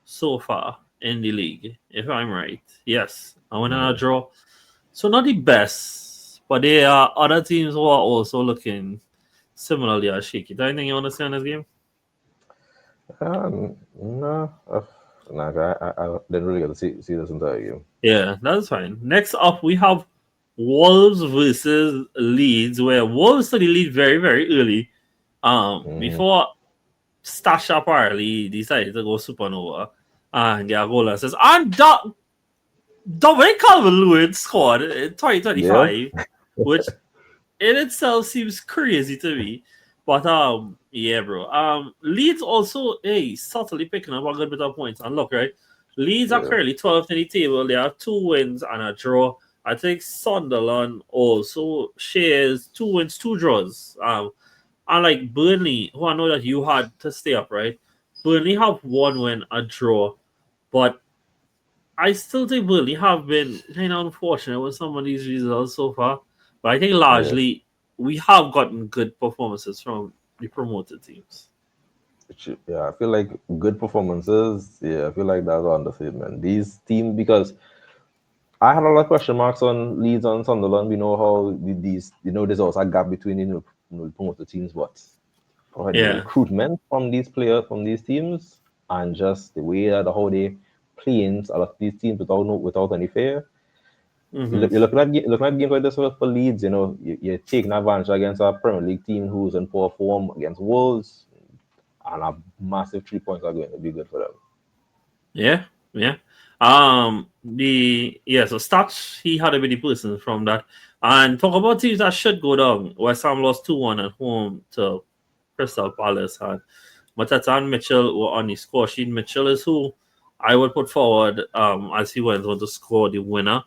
so far in the league, if I'm right. Yes, a win and a Mm. draw. So not the best, but there are other teams who are also looking similarly as shaky. Do you think you understand this game? No, I didn't really get to see this entire game. Yeah, that's fine. Next up, we have Wolves versus Leeds, where Wolves took the lead very, very early. Hmm. Before Stash apparently decided to go supernova and get a goal assist. And Dominic Calvert-Lewin scored in Yeah, 2025, which in itself seems crazy to me. But yeah, bro. Leeds also subtly picking up a good bit of points. And look, right, Leeds are yeah. currently 12th in the table. They have two wins and a draw. I think Sunderland also shares two wins, two draws. And like Burnley, who I know that you had to stay up, right? Burnley have one win, a draw, but I still think Burnley have been kind of unfortunate with some of these results so far. But I think Yeah. largely we have gotten good performances from the promoted teams. Yeah, I feel like good performances. Yeah, I feel like that's on the field, man. These teams, because I had a lot of question marks on Leeds and Sunderland. We know how these, there's also a gap between the promoted teams, but the Yeah. recruitment from these players from these teams and just the way that how they play in a lot of these teams without any fear. Mm-hmm. You're looking at games like this for Leeds. You're taking advantage against a Premier League team who's in poor form against Wolves, and a massive 3 points are going to be good for them. Yeah. Yeah. So Stats he had a bit of person from that. And talk about teams that should go down. West Ham lost 2-1 at home to Crystal Palace, and Matata and Mitchell were on the score sheet. Mitchell is who I would put forward as he went on to score the winner.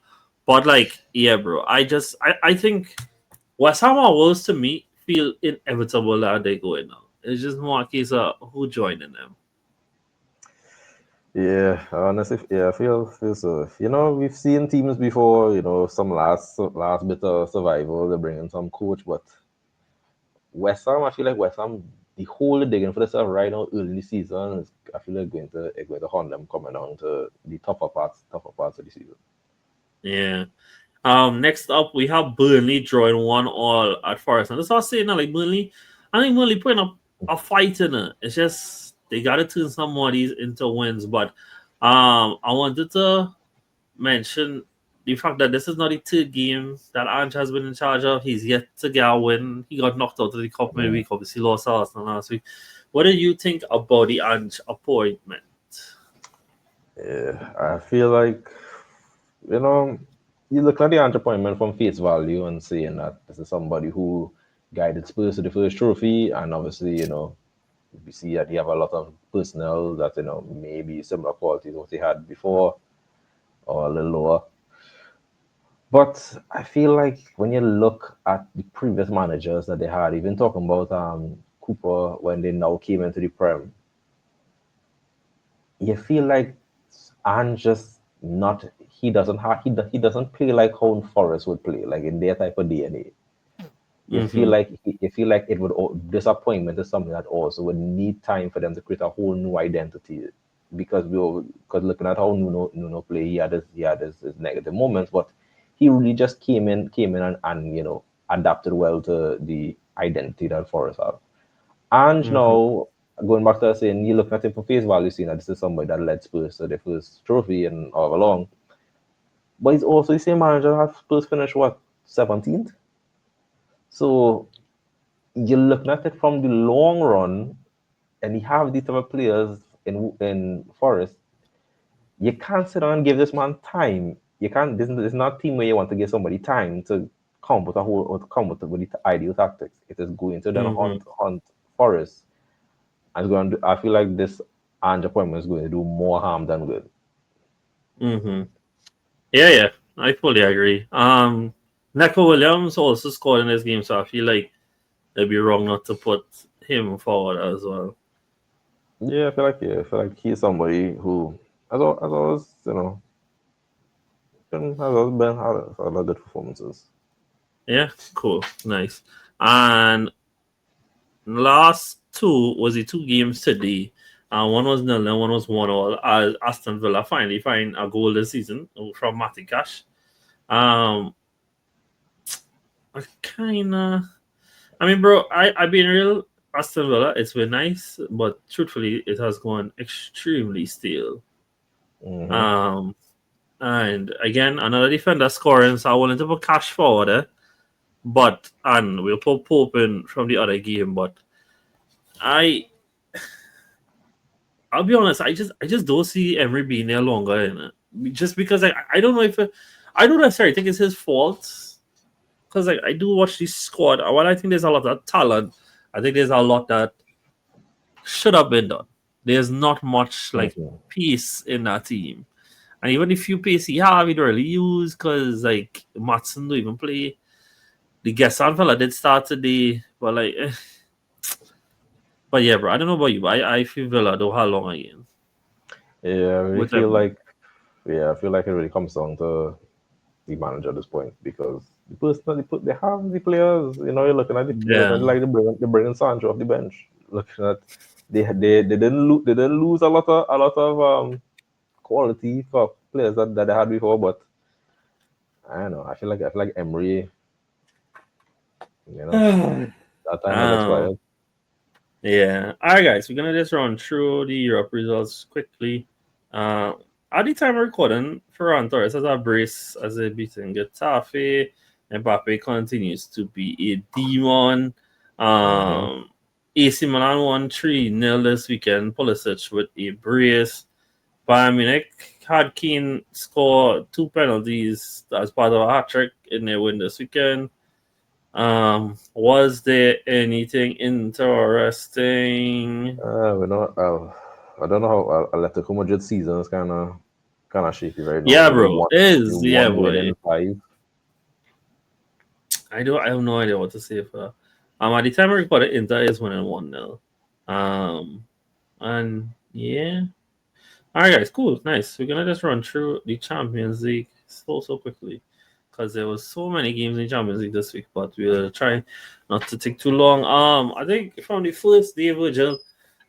But like, yeah, bro, I think West Ham or Wolves to me feel inevitable that they go in now. It's just more a case of who joining them. Yeah, honestly, yeah, I feel so. We've seen teams before. Some last bit of survival. They bring in some coach, but West Ham, I feel like West Ham, the whole digging for themselves right now early in the season, I feel like going to haunt them coming down to the tougher parts of the season. Yeah. Next up we have Burnley drawing 1-1 at Forest. And that's what I was saying now, like Burnley, I think Burnley putting up a fight in it. It's just they gotta turn some of these into wins. But I wanted to mention the fact that this is not the third game that Ange has been in charge of. He's yet to get a win. He got knocked out of the cup Mm. midweek, obviously lost to Arsenal last week. What do you think about the Ange appointment? Yeah, I feel like you know you look at the appointment from face value and saying that this is somebody who guided Spurs to the first trophy, and obviously we see that he have a lot of personnel that maybe similar qualities what he had before or a little lower. But I feel like when you look at the previous managers that they had, even talking about Cooper when they now came into the Prem, you feel like and just not he doesn't play like how Forest would play, like in their type of DNA. Mm-hmm. You feel like disappointment is something that also would need time for them to create a whole new identity. Because looking at how Nuno play, his negative moments, but he really just came in and adapted well to the identity that Forest have. And Mm-hmm. now going back to saying you look at him for face value, seeing that this is somebody that led Spurs to their first trophy and all along. But he's also the same manager that Spurs finished what 17th. So you're looking at it from the long run, and you have these type of players in Forest. You can't sit down and give this man time. You can't. This is not a team where you want to give somebody time to come with a whole or to come with the ideal tactics. It is going to then Mm-hmm. hunt Forest. And it's going to. I feel like this Ange appointment is going to do more harm than good. Mm-hmm. Yeah, yeah. I fully agree. Neco Williams also scored in this game, so I feel like it'd be wrong not to put him forward as well. I feel like he's somebody who has always, has always been had a lot of good performances. Yeah, cool, nice. And last two was the two games today. One was nil and one was 1-1. As Aston Villa finally find a goal this season from Matty Cash. I kinda. I mean, bro, I've been real Aston Villa. It's been nice, but truthfully, it has gone extremely stale. Mm-hmm. Um, and again, another defender scoring, so I wanted to put Cash forward, but and we'll put Pope in from the other game. But I, I'll be honest, I just don't see Emery being there longer, just because I don't know if I don't necessarily think it's his fault. Because I do watch this squad. While I think there's a lot of talent, I think there's a lot that should have been done. There's not much like Mm-hmm. pace in that team, and even the few pace he have, he don't really use because like Matson don't even play. The Gesson fella did start today, but like, but yeah, bro. I don't know about you, but I feel Villa don't how long again Yeah, I really with feel them. like I feel like it really comes down to the manager at this point because the person that they have the players. You're looking at Yeah, like they bringing Sancho off the bench. Looking at they didn't lose a lot of quality for players that they had before, but I don't know. I feel like Emery, you know, that time has um, expired. yeah. All right, guys, we're gonna just run through the Europe results quickly. Uh, at the time of recording, Ferran Torres has a brace as a beating Getafe. Mbappe continues to be a demon. Mm-hmm. AC Milan won 3-0 this weekend. Pulisic with a brace. Bayern Munich had Keane score two penalties as part of a hat trick in their win this weekend. Was there anything interesting? I don't know how Atletico Madrid season is kind of shaky right now. Yeah, Only bro. one, only Is yeah, one win boy. in five. I have no idea what to say for that. At the time I recorded, Inter is winning 1-0. And yeah. Alright guys, cool, nice. We're gonna just run through the Champions League so quickly. Because there was so many games in Champions League this week, but we'll try not to take too long. I think from the first day, Virgil,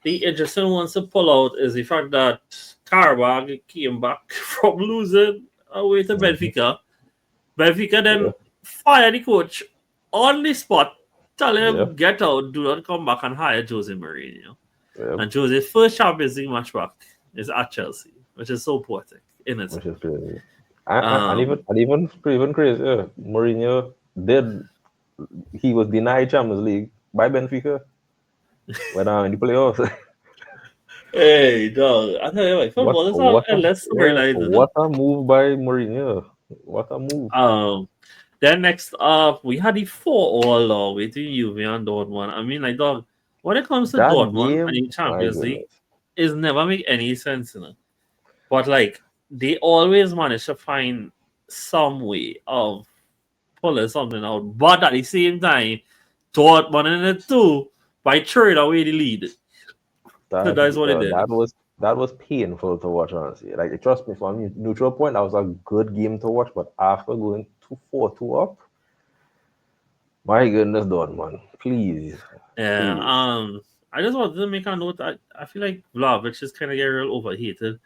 the interesting ones to pull out is the fact that Karabag came back from losing away to Mm-hmm. Benfica. Benfica Yeah, then fired the coach on the spot, tell yeah, him get out, do not come back and hire Jose Mourinho. yeah. And Jose's first Champions League match back is at Chelsea, which is so poetic in Which is itself. crazy. Um, And even crazy. Yeah. Mourinho did. He was denied Champions League by Benfica when in the playoffs. hey, dog, I tell you, like, football is not endless storylines, isn't it? What a move by Mourinho. What a move. Um, then next up, we had the 4-all dog between Juve and Dortmund. I mean, like, dog, when it comes to That Dortmund and game, the my Champions League, goodness. it never make any sense, But like, they always manage to find some way of pulling something out. But at the same time, Dortmund in it too by trading away the lead. So That that's what it uh, did. that was painful to watch, honestly. Like, trust me, from a neutral point, that was a good game to watch. But after going 2-4-2 up, my goodness, Dortmund, please, Yeah. please. I just wanted to make a note. I feel like Vlahovic is kind of getting real overhated.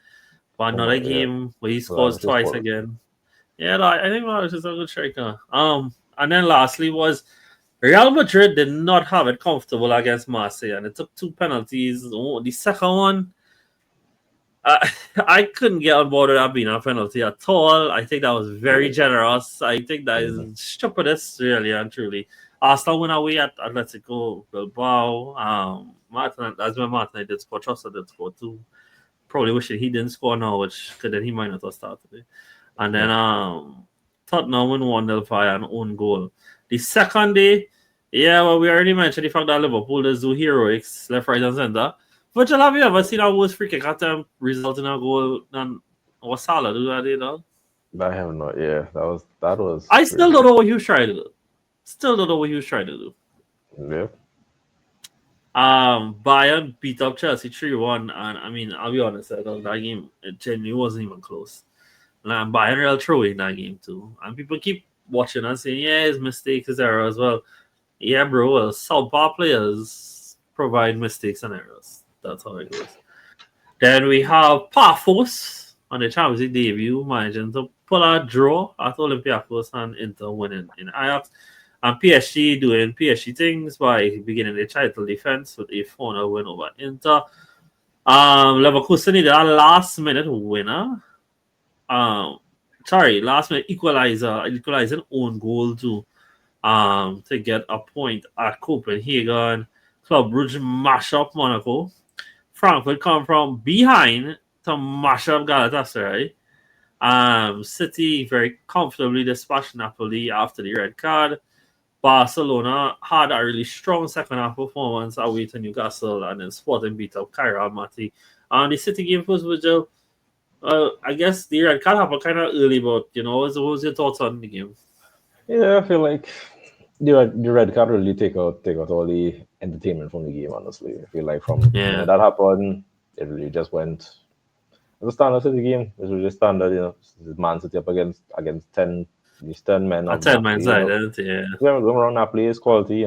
But Oh my, another yeah, game where he scores Vlahovic is twice quality. again. Yeah, I think Vlahovic is a good striker. And then lastly was Real Madrid did not have it comfortable against Marseille, and it took two penalties. Oh, the second one, I, I couldn't get on board with that being a penalty at all. I think that was very Yeah. generous. I think that Mhm. is stupidest, really and truly. Arsenal went away at Atletico Bilbao. Martin, that's when Martin did score. Trossard did score too. Probably wishing he didn't score now, which because then he might not have started it. And then Tottenham won 1-0 via an own goal. The second day, yeah, well, we already mentioned the fact that Liverpool does do heroics left, right, and center. Virgil, have you ever seen a worse free kick attempt result in a goal than what Salah do that day, though? I have not. Yeah, that was. I still Really, don't know what he was trying to do. Still don't know what he was trying to do. yeah. Bayern beat up Chelsea 3-1, and I mean, I'll be honest, I thought that game it genuinely wasn't even close. And Bayern real throw in that game too. And people keep watching and saying, yeah, his mistake, his error as well. Yeah, bro, well, subpar players provide mistakes and errors. That's how it goes. Then we have Paphos on the Champions League debut, managing to pull a draw at Olympiacos and Inter winning in Ajax. And PSG doing PSG things by beginning the title defense with a 4-0 win over Inter. Leverkusen needed a last minute winner. Last minute equalizing own goal to get a point at Copenhagen. Club Brugge mash up Monaco. Frankfurt come from behind to mash up Galatasaray. City very comfortably dispatched Napoli after the red card. Barcelona had a really strong second half performance away to Newcastle, and then Sporting beat up Kyra Mati. And the City game was Virgil. I guess the red card happened kind of early, but what was your thoughts on the game? Yeah, I feel like the red card really take out all the entertainment from the game. Honestly, I feel like from the minute that happened, it really just went. As a standard City game, it was just standard. Man City up against 10 men. 10 men side, yeah. Going around Napoli is quality.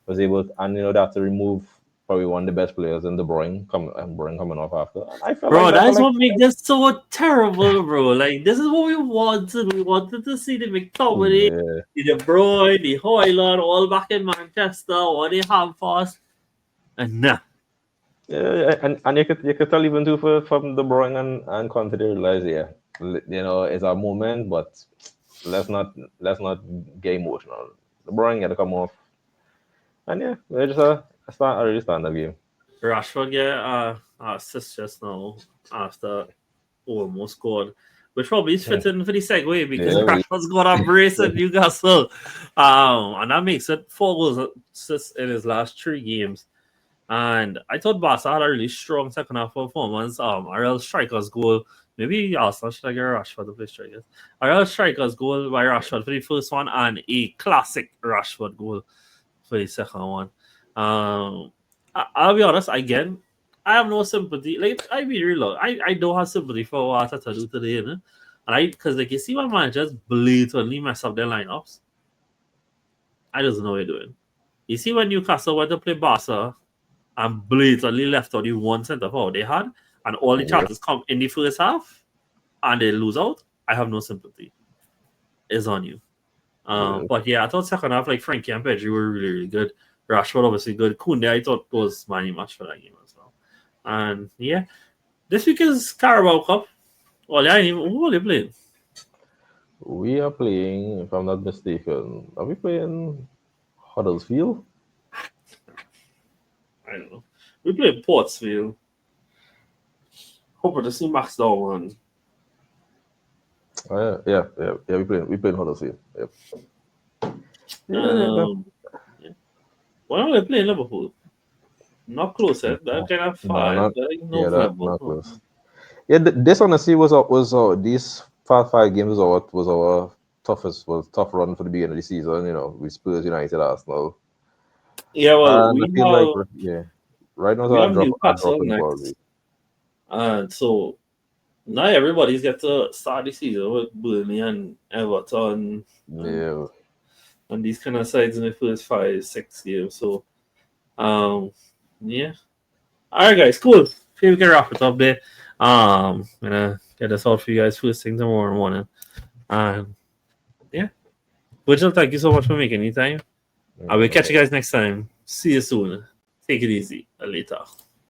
Was able to, and they had to remove probably one of the best players in De Bruyne coming off after. I felt bro, like that's what makes this so terrible, bro. Like, this is what we wanted. We wanted to see the McTominay, the De Bruyne, the Højlund, all back in Manchester. What they have for us, and nah. Yeah, and you could tell even too from De Bruyne and Conte, they realize, it's a moment, but let's not get emotional. De Bruyne got to come off, and yeah, it's just a really standard game. Rashford get assist just now after almost scored, which probably is fitting for the segue because Rashford's got a brace at Newcastle, and that makes it 4 goals assists in his last 3 games. And I thought Barca had a really strong second half performance. A real striker's goal. Maybe Arsenal should get Rashford to play strikers. A real striker's goal by Rashford for the first one, and a classic Rashford goal for the second one. I'll be honest, again, I have no sympathy. Like, I be real, I don't have sympathy for what Arteta do today, and because you see when managers blatantly mess up their lineups, I don't know what you're doing. You see when Newcastle went to play Barca and blatantly left out the one centre forward they had, and all the chances come in the first half, and they lose out, I have no sympathy. It's on you. But yeah, I thought second half, like Frankie and Pedri were really, really good. Rashford obviously good. Koundé, I thought was man match for that game as well. And yeah, this week is Carabao Cup. Who are you playing? We are playing, if I'm not mistaken, are we playing Huddersfield? I don't know. We play Portsfield. Hoping to see Max Darwin. Yeah. We playing Huddersfield. Yep. Why don't we play Liverpool? Not close, eh? That kind of far. Not close. Yeah, this honestly was these past 5 games was our tough run for the beginning of the season. With Spurs, United, Arsenal. Yeah, well, right now we have Newcastle next. And so now everybody's got to start the season with Burnley and Everton. Yeah. And these kind of sides in the first 5-6 games. So, yeah. All right, guys, cool. We can wrap it up there. I'm gonna get this out for you guys first thing tomorrow morning. And yeah, Virgil, thank you so much for making the time. I will catch you guys next time. See you soon. Take it easy. Later.